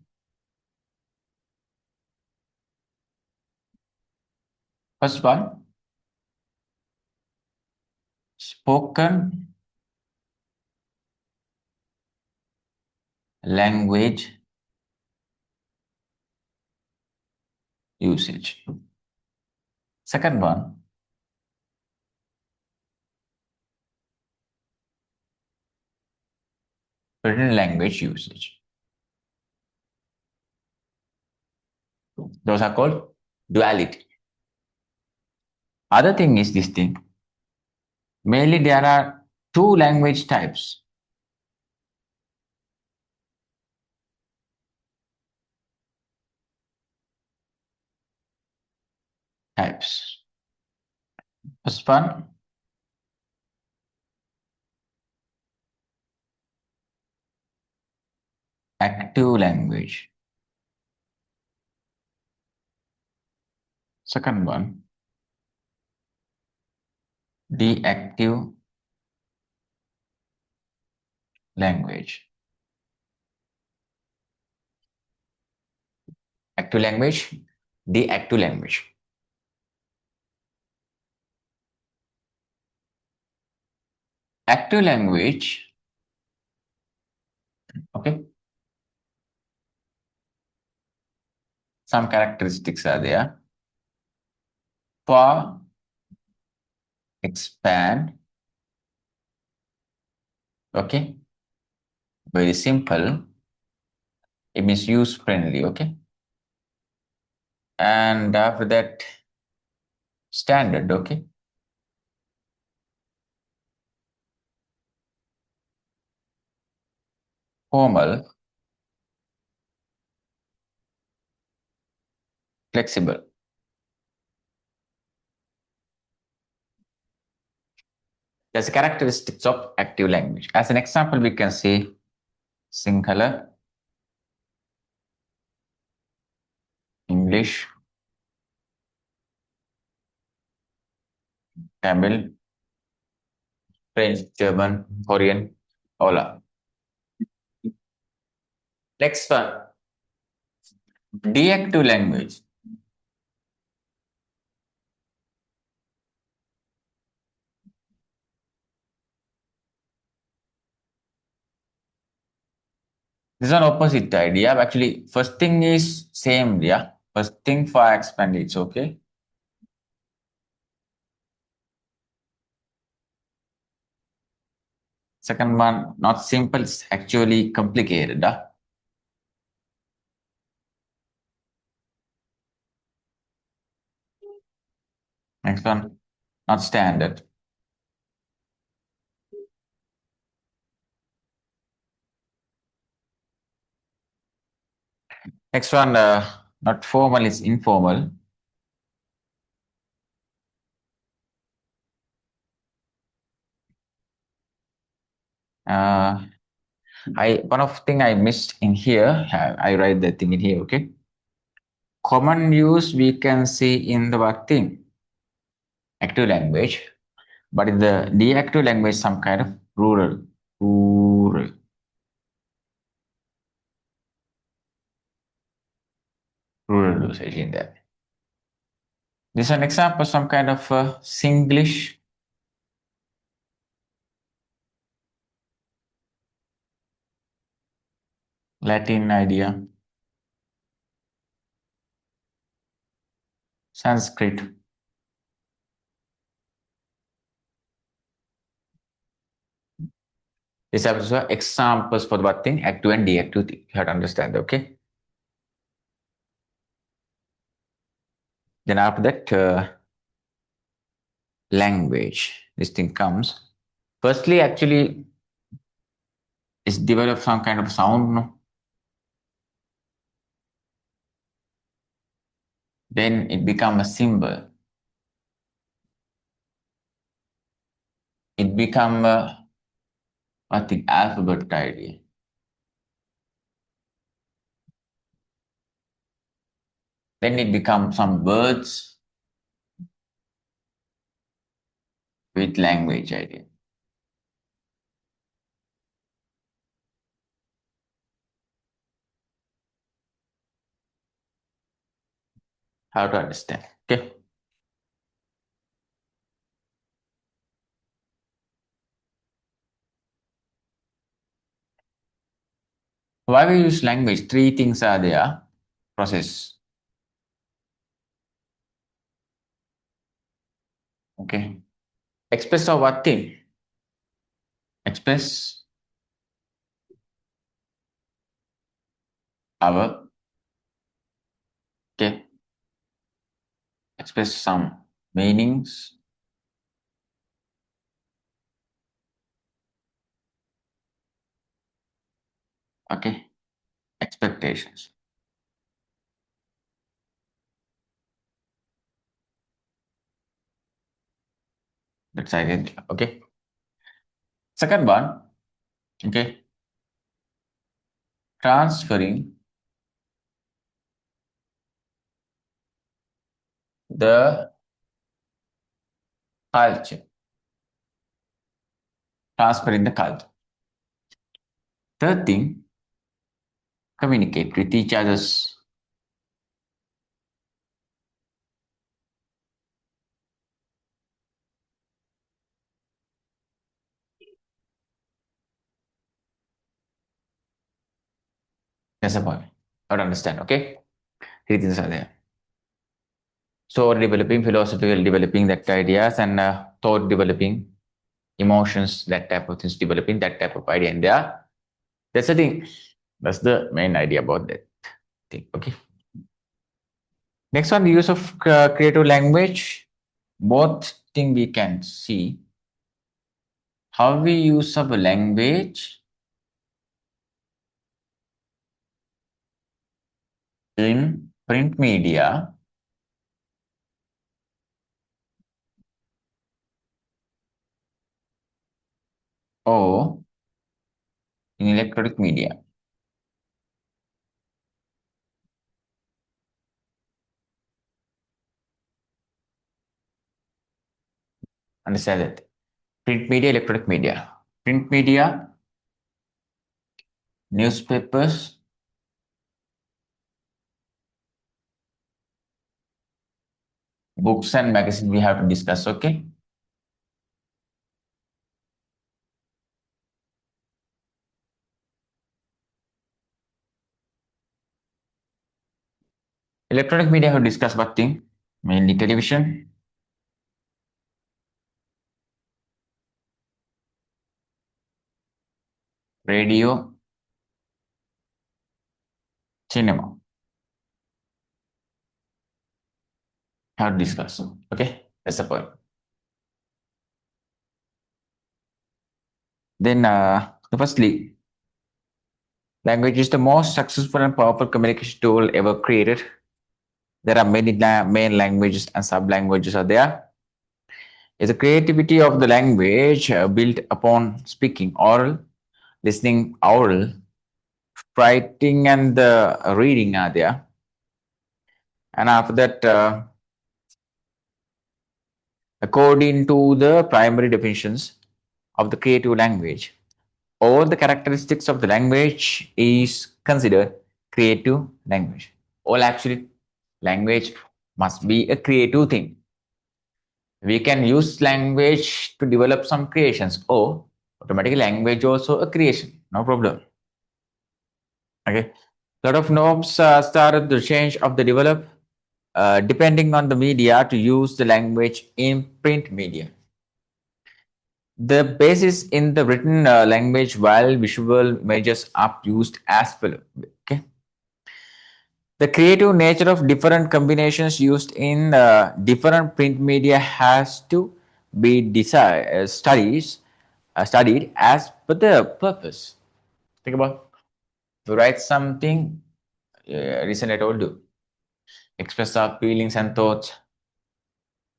first one, spoken language usage. Second one, written language usage. Those are called duality. Other thing is this thing. Mainly there are two language types. types. First one, active language. Second one, deactive language. Active language, deactive language. Active language, okay, some characteristics are there. For expand, okay, very simple. It means use friendly, okay. And after that, standard, okay. Formal, flexible. That's the characteristics of active language. As an example, we can say Sinhala, English, Tamil, French, German, Korean, Ola. Next one, deactive language. This is an opposite idea. Actually, first thing is same, yeah. First thing for expand, it's okay. Second one, not simple, it's actually complicated. Next one, not standard. Next one, not formal, it's informal. Uh, one of thing I missed in here, I write that thing in here, okay? Common use we can see in the what thing? Active language, but in the deactive language, some kind of rural, rural usage in there. This is an example, some kind of Singlish, Latin idea, Sanskrit. These are also examples for what thing? Active and deactive thing. You have to understand, okay? Then after that, language, this thing comes. Firstly, actually, it's developed some kind of sound, no? Then it become a symbol. It become a what the alphabet idea. Then it becomes some words with language idea. How to understand? Okay. Why we use language? Three things are there. Process. Okay. Express of what thing? Express our, okay. Express some meanings. Okay. Expectations. That's idea. Okay. Second one, okay, transferring the culture. Transferring the culture. Third thing, communicate with each others. That's the point. I don't understand. Okay. Three things are there. So developing philosophical, developing that ideas, and thought developing, emotions, that type of things, developing that type of idea. And there, that's the thing. That's the main idea about that thing. Okay. Next one, the use of creative language. Both thing we can see how we use of a language in print media or in electronic media. Understand that? Print media, electronic media. Print media, newspapers, books and magazine we have to discuss, okay? Electronic media have discussed what thing? Mainly television, radio, cinema. Have discussed. Okay, that's the point. Then, firstly, language is the most successful and powerful communication tool ever created. There are many main languages and sub languages are there. It's the creativity of the language built upon speaking oral, listening oral, writing and reading are there. And after that, according to the primary definitions of the creative language, all the characteristics of the language is considered creative language. All actually language must be a creative thing. We can use language to develop some creations or automatically language also a creation, no problem. Okay, a lot of norms started the change of the develop depending on the media to use the language in print media. The basis in the written language while visual images are used as well. Okay, the creative nature of different combinations used in different print media has to be studied as per the purpose. Think about to write something. Recently, I told you, express our feelings and thoughts.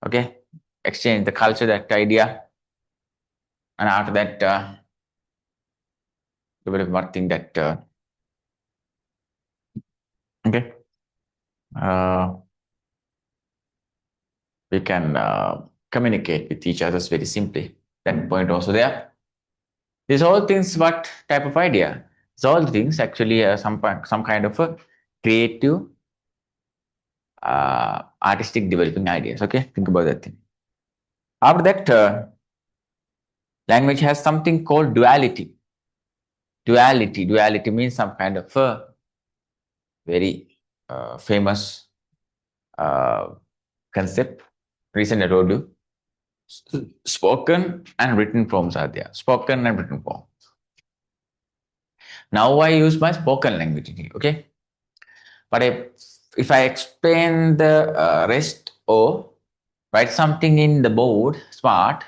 Okay, exchange the culture, that idea, and after that, develop one thing that okay. Uh, we can communicate with each other very simply. That point also there. These all things, what type of idea? These all things actually some kind of a creative, artistic developing ideas. Okay, think about that thing. After that, language has something called duality. Duality means some kind of a very famous uh, concept. Recently, I told you, spoken and written forms are there. Spoken and written form. Now I use my spoken language here, okay? But if I explain the rest or write something in the board, smart,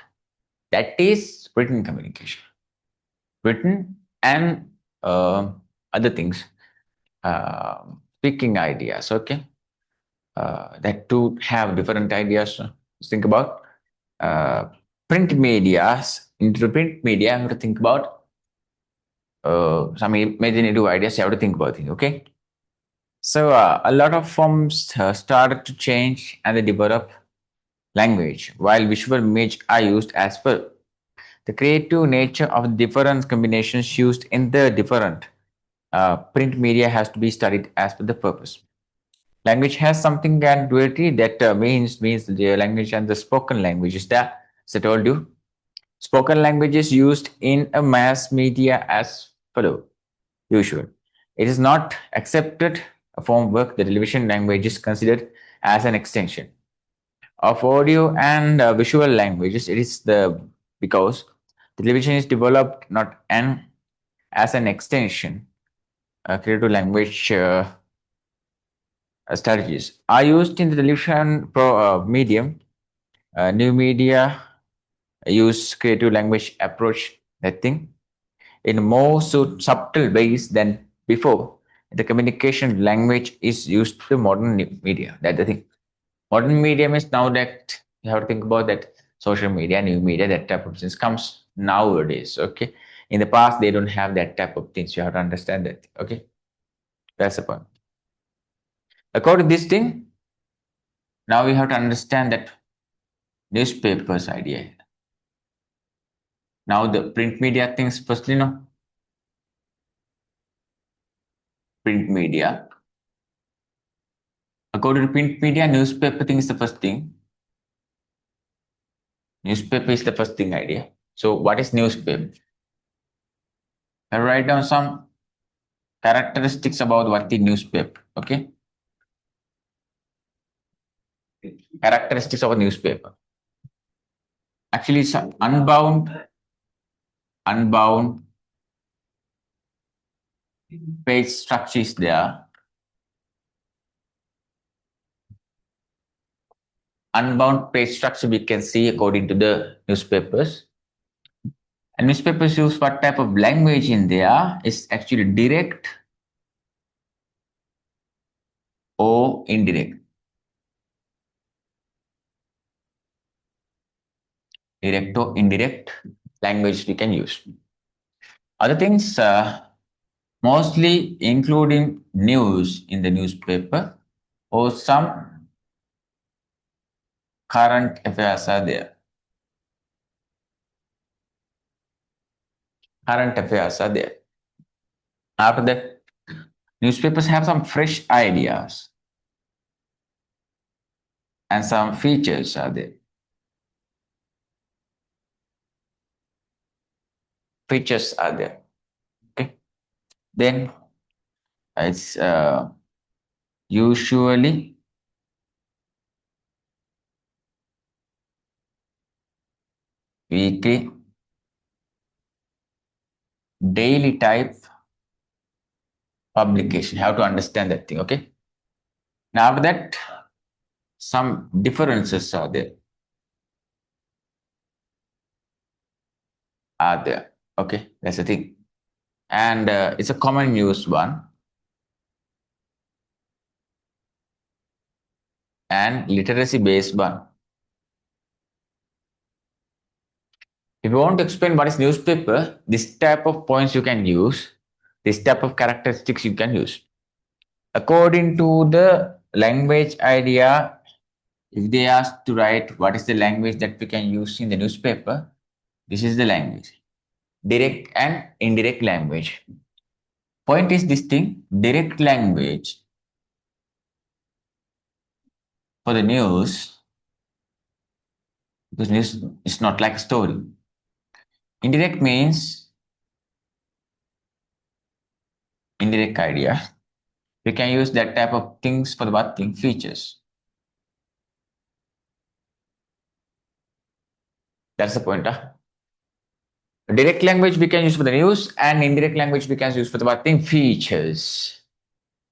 that is written communication. Written and other things, speaking ideas, okay? That to have different ideas. Think about. print media, into the print media, you have to think about some imaginative ideas. You have to think about it. Okay. So a lot of forms started to change and they develop language, while visual image are used as well. The creative nature of different combinations used in the different print media has to be studied as per the purpose. Language has something and duality that means the language and the spoken language is that, as I told you, spoken language is used in a mass media as follow usual. It is not accepted from work. The television language is considered as an extension of audio and visual languages. It is the because the television is developed not an as an extension. Creative language strategies are used in the television medium. New media use creative language approach that thing in more subtle ways than before. The communication language is used to modern media. That's the thing. Modern medium is now that you have to think about that social media, new media, that type of things comes nowadays. Okay. In the past, they don't have that type of things. You have to understand that. Okay. That's the point. According to this thing, now we have to understand that newspapers idea. Now the print media things, firstly, no. Print media. According to print media, newspaper thing is the first thing. Newspaper is the first thing idea. So what is newspaper? I write down some characteristics about what the newspaper. Okay. Characteristics of a newspaper. Actually, it's unbound page structure is there. Unbound page structure we can see according to the newspapers. And newspapers use what type of language in there is actually direct or indirect. Direct or indirect language we can use. Other things, mostly including news in the newspaper or some current affairs are there. Current affairs are there. After that, newspapers have some fresh ideas and some features are there. Features are there. Okay. Then it's usually weekly, daily type publication. You have to understand that thing. Okay. Now after that, some differences are there. Are there. Okay. That's the thing. And it's a common used one. And literacy based one. If you want to explain what is newspaper, this type of points you can use, this type of characteristics you can use. According to the language idea, if they ask to write what is the language that we can use in the newspaper, this is the language. Direct and indirect language. Point is this thing, direct language for the news, because news is not like a story. Indirect means indirect idea. We can use that type of things for the what thing features. That's the point. Direct language we can use for the news and indirect language we can use for the what thing features.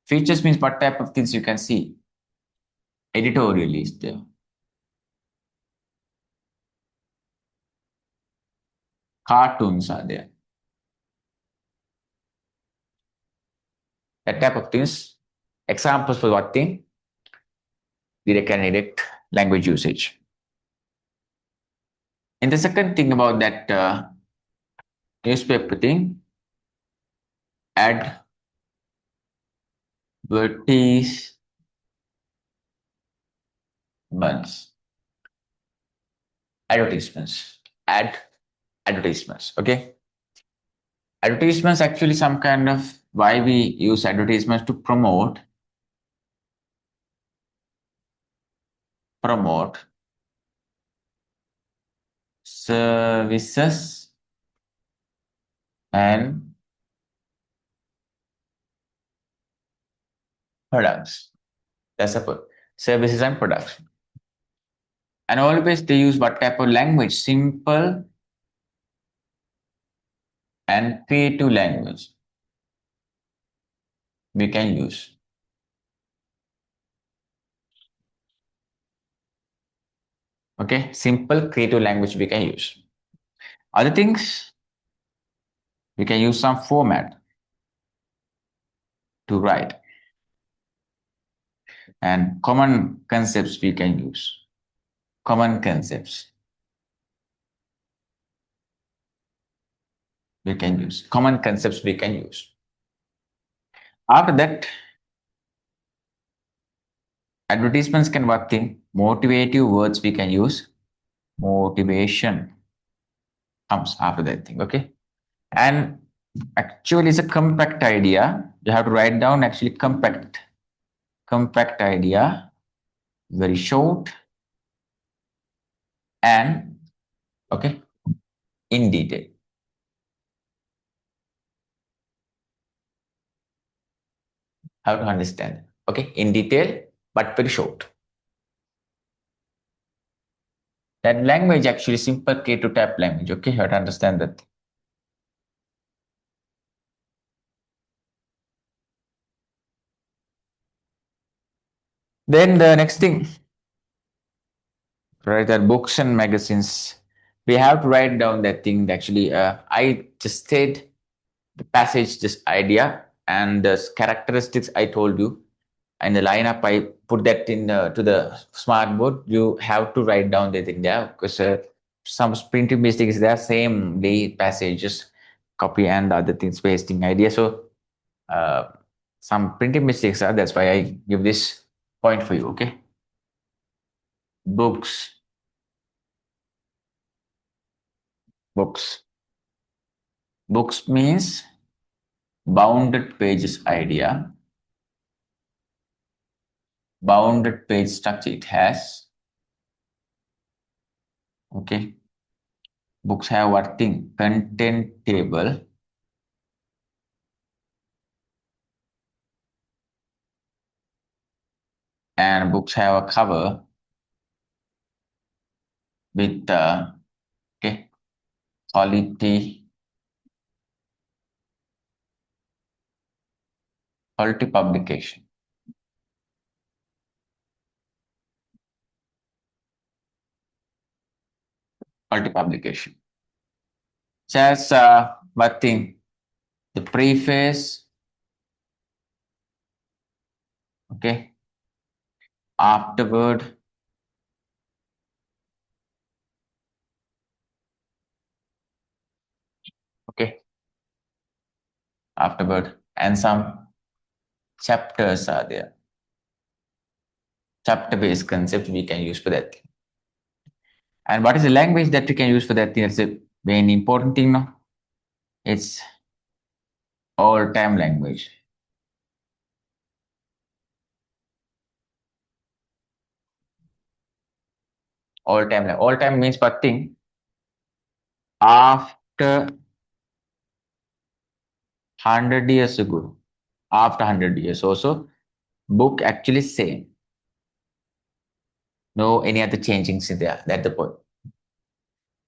Features means what type of things you can see. Editorial is there. Cartoons are there. That type of things. Examples for what thing? Direct and indirect language usage. And the second thing about that newspaper thing, advertisements, advertisements, ad advertisements. Okay, advertisements actually some kind of why we use advertisements to promote services and products. That's a services and products. And always they use what type of language? Simple and creative language we can use. Okay, simple creative language we can use. Other things, we can use some format to write, and common concepts we can use. Common concepts we can use. Common concepts we can use. After that, advertisements can what thing? Motivative words we can use. Motivation comes after that thing. Okay. And actually it's a compact idea. You have to write down actually compact idea, very short and okay, in detail. How to understand? Okay, in detail but very short. That language actually simple K to tap language. Okay, you have to understand that. Then the next thing, right? That books and magazines. We have to write down that thing. Actually, I just said the passage, just idea, and the characteristics I told you, and the lineup I put that in to the smart board. You have to write down the thing there because some printing mistakes there. Same day passages, copy and other things pasting idea. So uh, some printing mistakes are. That's why I give this point for you. Okay, books, books, books means bounded pages idea, bounded page structure it has. Okay, books have what thing? Content table, and books have a cover with okay, quality, quality publication, quality publication. Just what thing? The preface, okay, afterward, okay, afterward, and some chapters are there. Chapter-based concept we can use for that. And what is the language that we can use for that thing? That's a very important thing, no? It's all-time language. All-time, all-time means what thing? After 100 years ago, after 100 years also, book actually same. No any other changings in there. That's the point.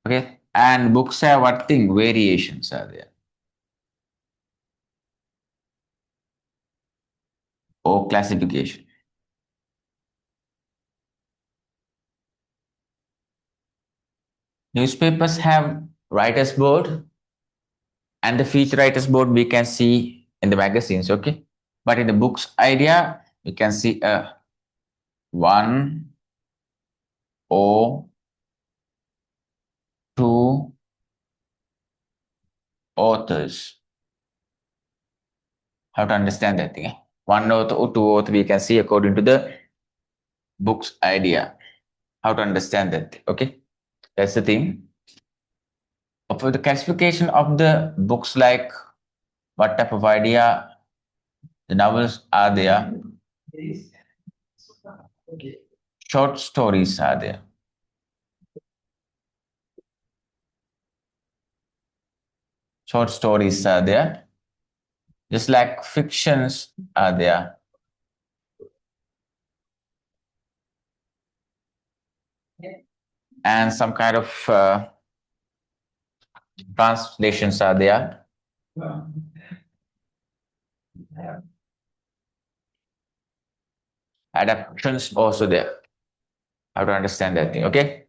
Okay. And books have what thing? Variations are there. Or classification. Newspapers have writers board, and the feature writers board we can see in the magazines. Okay. But in the books idea, we can see a one O two authors. How to understand that thing? One author or two author we can see according to the book's idea. How to understand that? Okay, that's the thing. For the classification of the books, like what type of idea the novels are there, short stories are there, short stories are there, just like fictions are there, and some kind of translations are there, adaptations also there. How to understand that thing? Okay,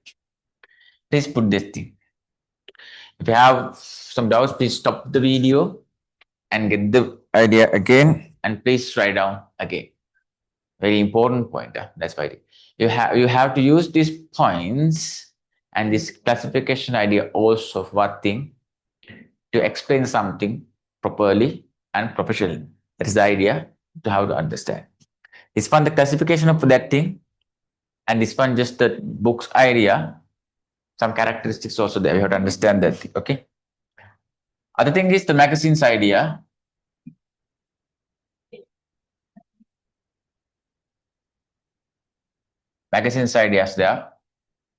please put this thing. If you have some doubts, please stop the video and get the idea again, and please write down again. Very important point. That's why you have to use these points and this classification idea also of what thing to explain something properly and professionally. That is the idea to how to understand. This one the classification of that thing, and this one just the book's idea. Some characteristics also there. We have to understand that thing. Okay. Other thing is the magazine's idea. Magazines ideas there.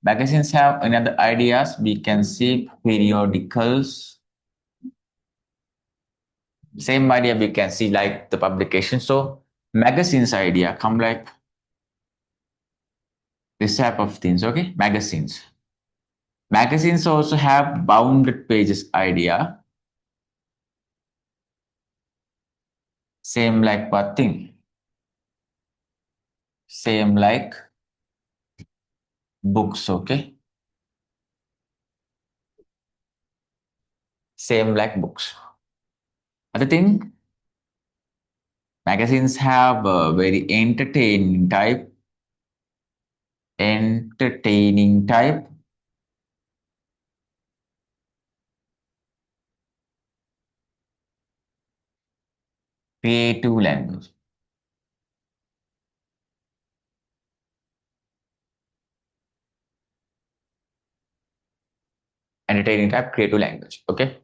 Magazines have another ideas. We can see periodicals. Same idea we can see like the publication. So magazines idea come like this type of things. Okay, magazines. Magazines also have bounded pages idea. Same like what thing? Same like books. Okay, same like books. Other thing, magazines have a very entertaining type, creative language. Entertaining type, creative language. Okay,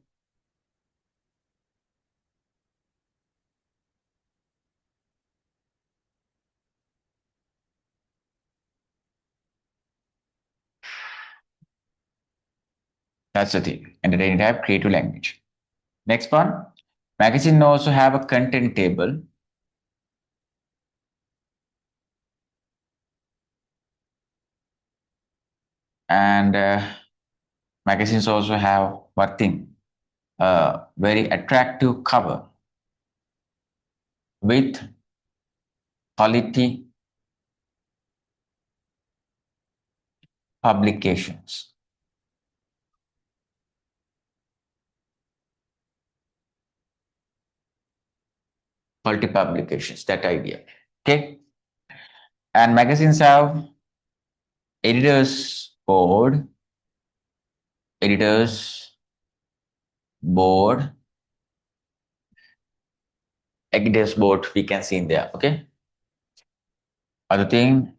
that's the thing. Entertaining type, creative language. Next one, magazine also have a content table, and magazines also have what thing? A very attractive cover with quality publications. Quality publications, that idea. Okay. And magazines have editors board, editors board, editors board we can see in there. Okay. Other thing,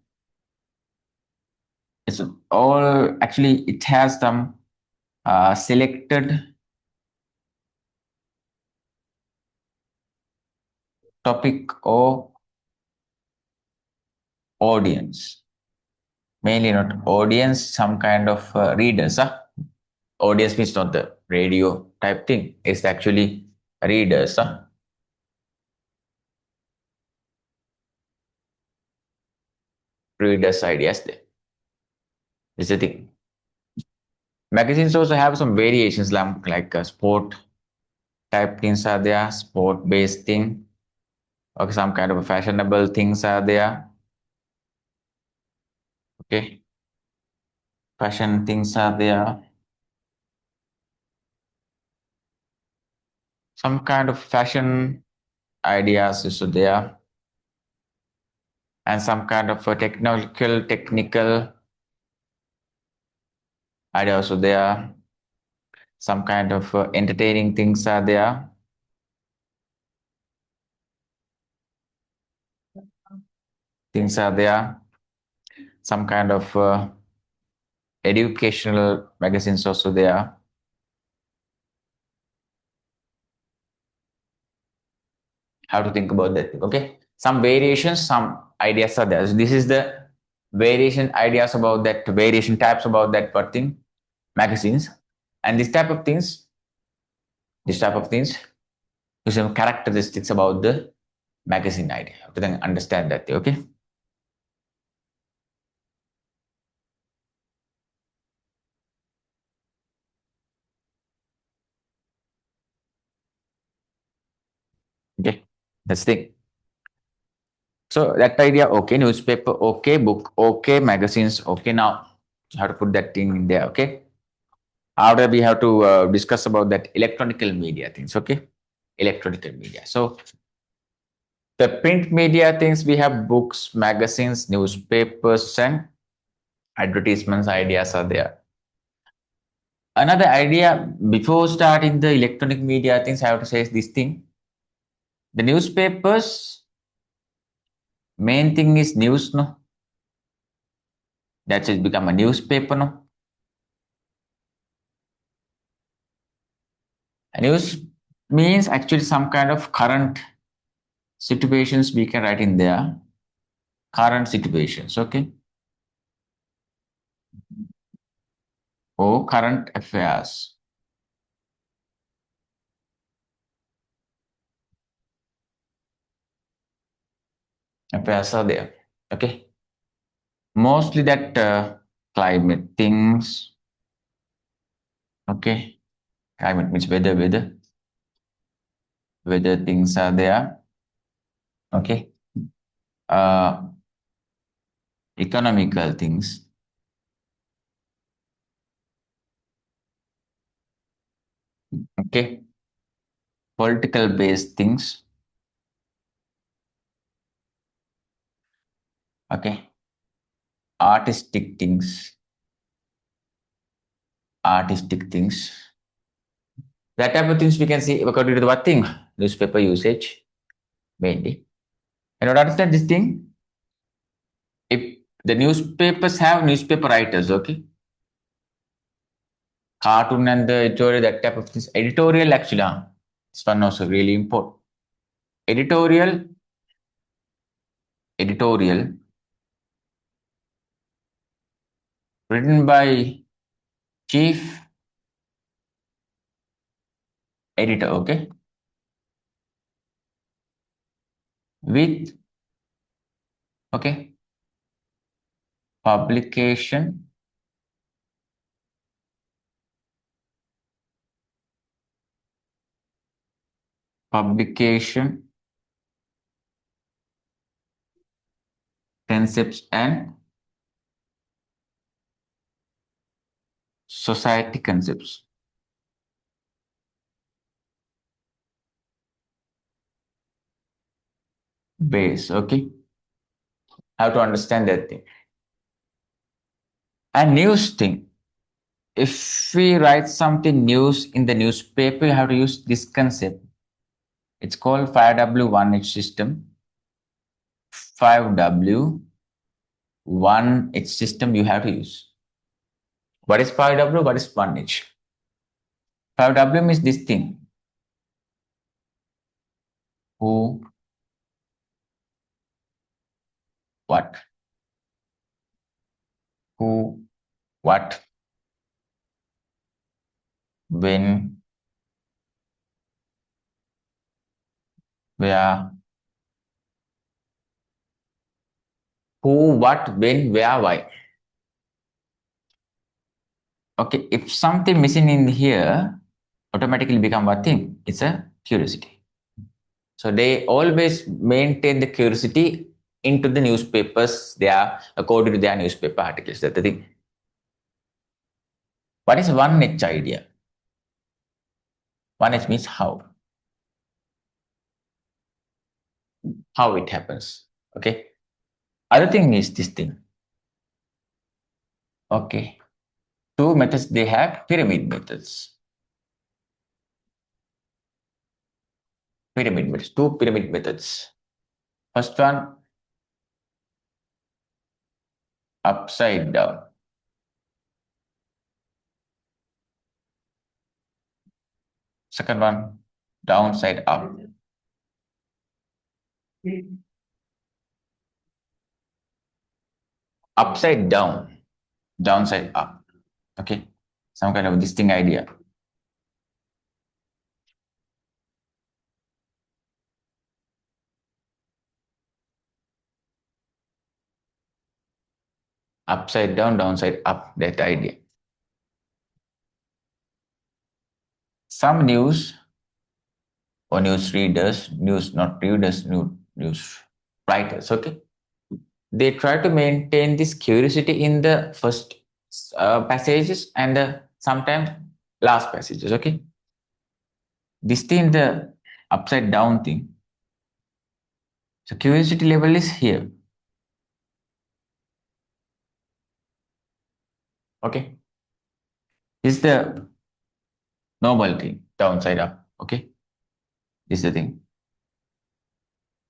it's all actually it has some selected topic or audience, mainly not audience, some kind of readers. Audience means not the radio type thing, it's actually readers. Readers ideas there is the thing. Magazines also have some variations like sport type things are there, sport based thing, or some kind of fashionable things are there. Okay, fashion things are there. Some kind of fashion ideas is there, and some kind of technical idea also there. Some kind of entertaining things are there. Things are there. Some kind of educational magazines also there. How to think about that? Okay, some variations, some ideas are there. So this is the variation ideas about that, variation types about that part thing, magazines, and this type of things, is some characteristics about the magazine idea. You have to then understand that. Okay. Okay. That's the thing. So that idea, okay, newspaper, okay, book, okay, magazines, okay. Now you have to put that thing in there, okay. After we have to discuss about that electronical media things, okay, electronical media. So the print media things we have books, magazines, newspapers, and advertisements ideas are there. Another idea before starting the electronic media things, I have to say is this thing. The newspapers, main thing is news, no? That's it become a newspaper, no? A news means actually some kind of current situations we can write in there. Current situations, okay? Or current affairs. Affairs are there, okay? Mostly that climate things, okay? Climate means weather things are there, okay? Uh, Economical things, okay? Political based things, okay? Artistic things, artistic things. That type of things we can see according to the what thing? Newspaper usage mainly. And to understand this thing, if the newspapers have newspaper writers, okay? Cartoon and the editorial, that type of things. Editorial actually, this one also really important. Editorial, editorial, written by chief editor, okay? With, okay, publication, publication, concepts and society concepts. Base, okay? How to understand that thing. And news thing. If we write something news in the newspaper, you have to use this concept. It's called 5W1H system. 5W1H system you have to use. What is 5W? What is 1H? 5W means this thing. Who, what? Who, what, when, where, who, what, when, where, why. Okay, if something missing in here, automatically become what thing? It's a curiosity. So they always maintain the curiosity into the newspapers. They are according to their newspaper articles. That's the thing. What is one niche idea? One niche means how. How it happens. Okay. Other thing is this thing. Okay. Two methods they have, pyramid methods. Pyramid methods, two pyramid methods. First one, upside down. Second one, downside up. Upside down, downside up. Okay, some kind of distinct idea. Upside down, downside up, that idea. Some news or news readers, news not readers, news writers, okay? They try to maintain this curiosity in the first passages and sometimes last passages, okay? This thing, the upside down thing. So curiosity level is here, okay? This is the normal thing, downside up, okay? This is the thing.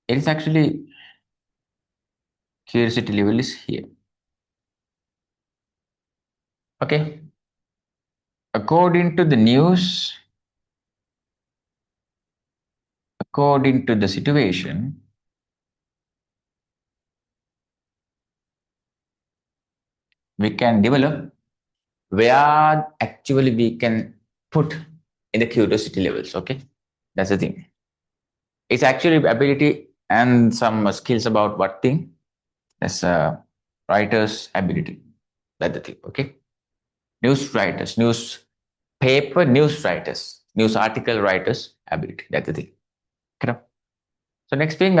It is actually curiosity level is here, okay? According to the news, according to the situation, we can develop where actually we can put in the curiosity levels, okay? That's the thing. It's actually ability and some skills about what thing. That's a writer's ability. That's the thing, okay? News writers, news paper news writers, news article writers ability. That's the thing. Okay. So next thing,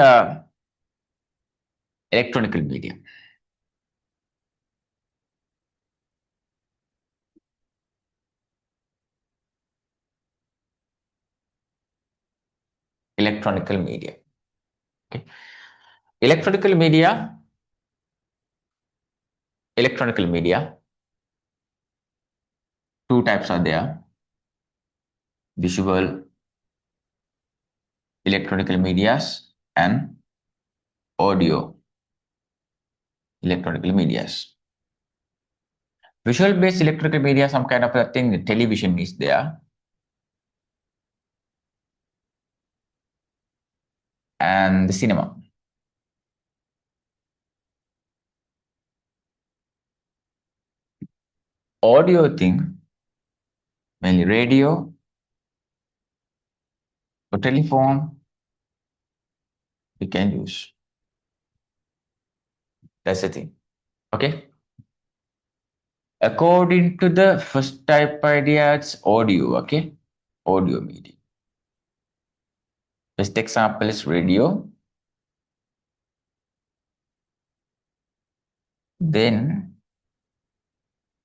electronical media. Electronical media. Okay. Electronical media. Electronical media. Two types are there: visual electronical medias and audio electronical medias. Visual based electrical media, some kind of a thing, television is there, and the cinema. Audio thing, mainly radio or telephone, we can use. That's the thing. Okay. According to the first type idea, it's audio. Okay. Audio media. Best example is radio. Then,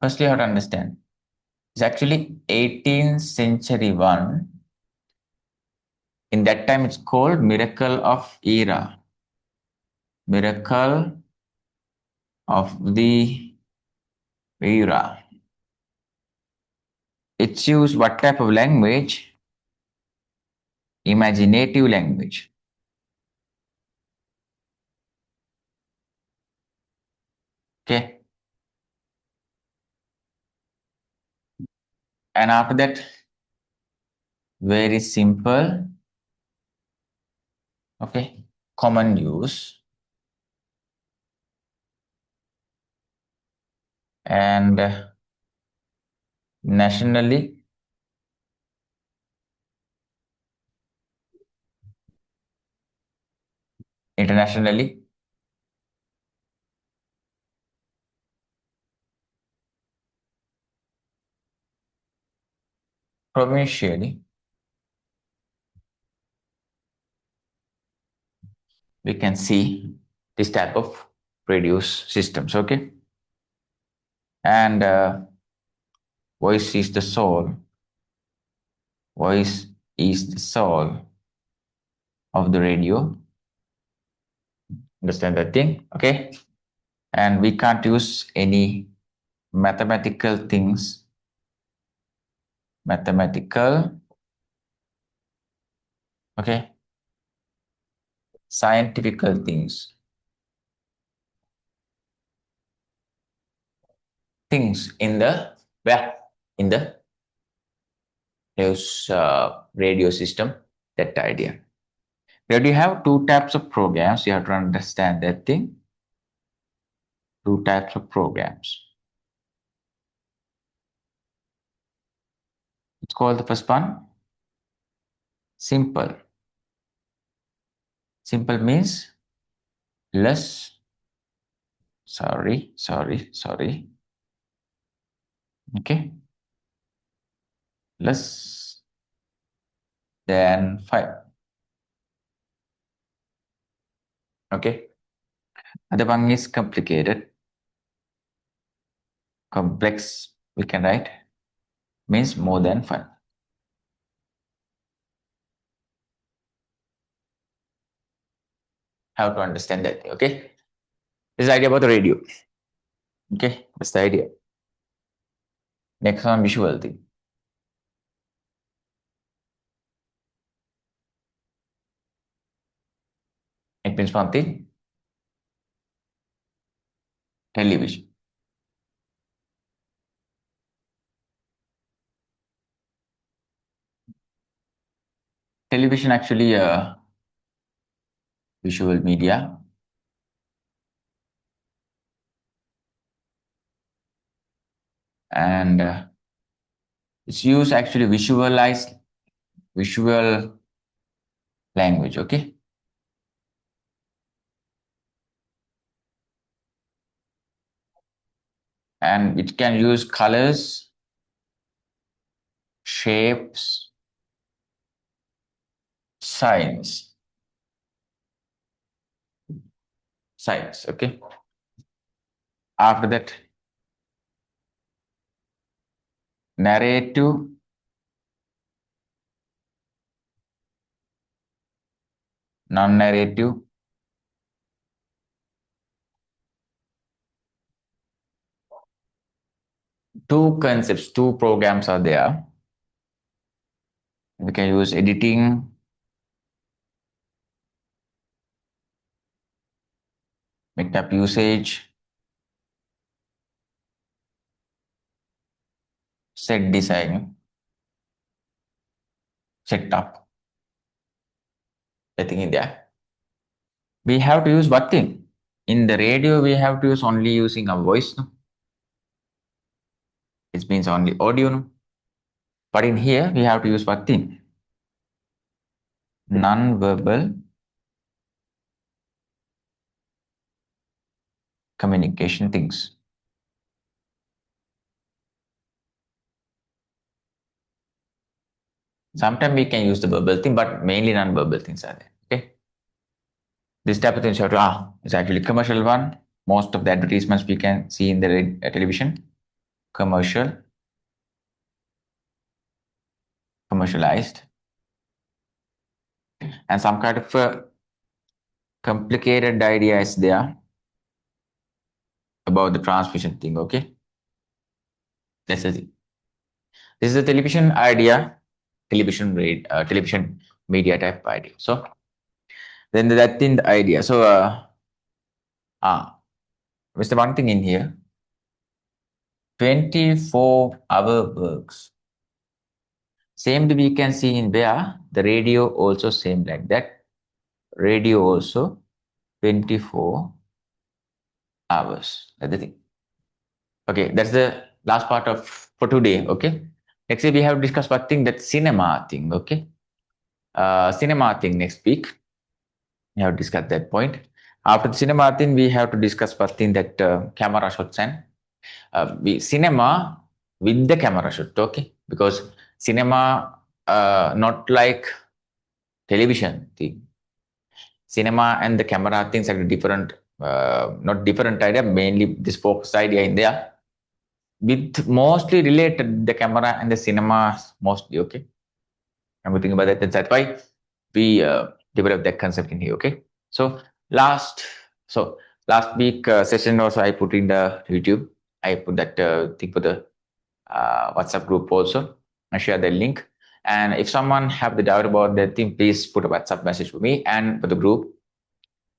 firstly, you have to understand. It's actually 18th century one. In that time, it's called miracle of era. Miracle of the era. It's used what type of language? Imaginative language. Okay. And after that, very simple. Okay. Common use. And nationally, internationally, provincially, we can see this type of produce systems. Okay. And voice is the soul. Voice is the soul of the radio. Understand that thing? Okay. And we can't use any mathematical things, mathematical, okay, scientifical things in the where in the news radio system. That idea. Where you have two types of programs, you have to understand that thing. Two types of programs. It's called the first one simple. Simple means less. Sorry. Okay, less than 5. Okay, other one is complicated, complex. We can write means more than 5. How to understand that? Okay, this is the idea about the radio. Okay, that's the idea. Next one, visual thing. It means one thing. Television. Television actually visual media, and it's used actually visual language. Okay, and it can use colors, shapes, signs. Okay, after that, narrative, non-narrative, two concepts, two programs are there. We can use editing, meetup usage, set design, setup. I think in there. We have to use what thing? In the radio, we have to use only using a voice. No? It means only audio. No? But in here, we have to use what thing? Non-verbal communication things. Sometimes we can use the verbal thing, but mainly non-verbal things are there. Okay. This type of things you have to, it's actually commercial one. Most of the advertisements we can see in the television, commercialized, and some kind of complicated idea is there about the transmission thing. Okay, that's the thing. This is a television idea, television media type idea. So then that in the idea. So what's the one thing in here? 24-hour works. Same we can see in where the radio also same like that. Radio also 24 hours. That's the thing. Okay, that's the last part of for today. Okay. Next we have discussed one thing, that cinema thing. Okay. Cinema thing next week. We have discussed that point. After the cinema thing, we have to discuss one thing, that camera shots and cinema with the camera shot. Okay, because cinema not like television thing. Cinema and the camera things are different, not different idea, mainly this focus idea in there. With mostly related the camera and the cinema mostly. Okay, I'm thinking about that. That's why we developed that concept in here. Okay, so last week session also I put in the YouTube. I put that thing for the WhatsApp group also. I share the link. And if someone have the doubt about that thing, please put a WhatsApp message for me and for the group.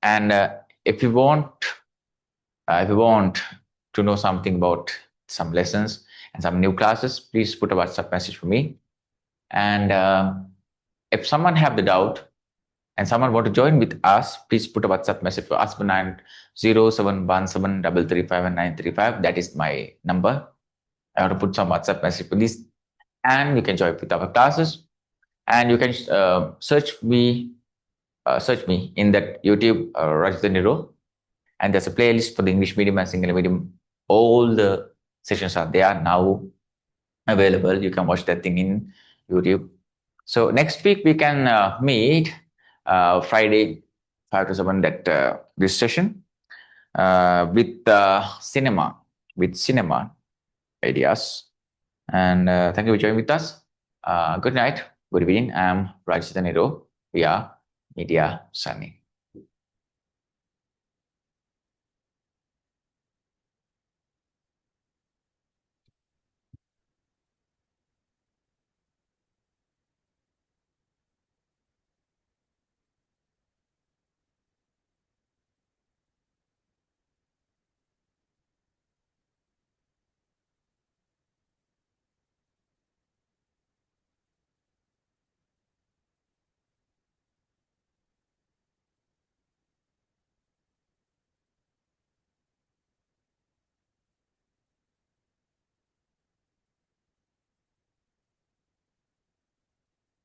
And if you want, if you want to know something about some lessons and some new classes, please put a WhatsApp message for me. And if someone have the doubt and someone want to join with us, please put a WhatsApp message for us for 90717335 That is my number. I want to put some WhatsApp message for this, and you can join with our classes. And you can search me in that YouTube, RajithaNiro, and there's a playlist for the English medium and single medium. All the sessions are there now available. You can watch that thing in YouTube. So next week we can meet Friday 5 to 7 that this session with cinema ideas. And thank you for joining with us. Good night, good evening. I'm RajithaNiro. We are Media Sunny.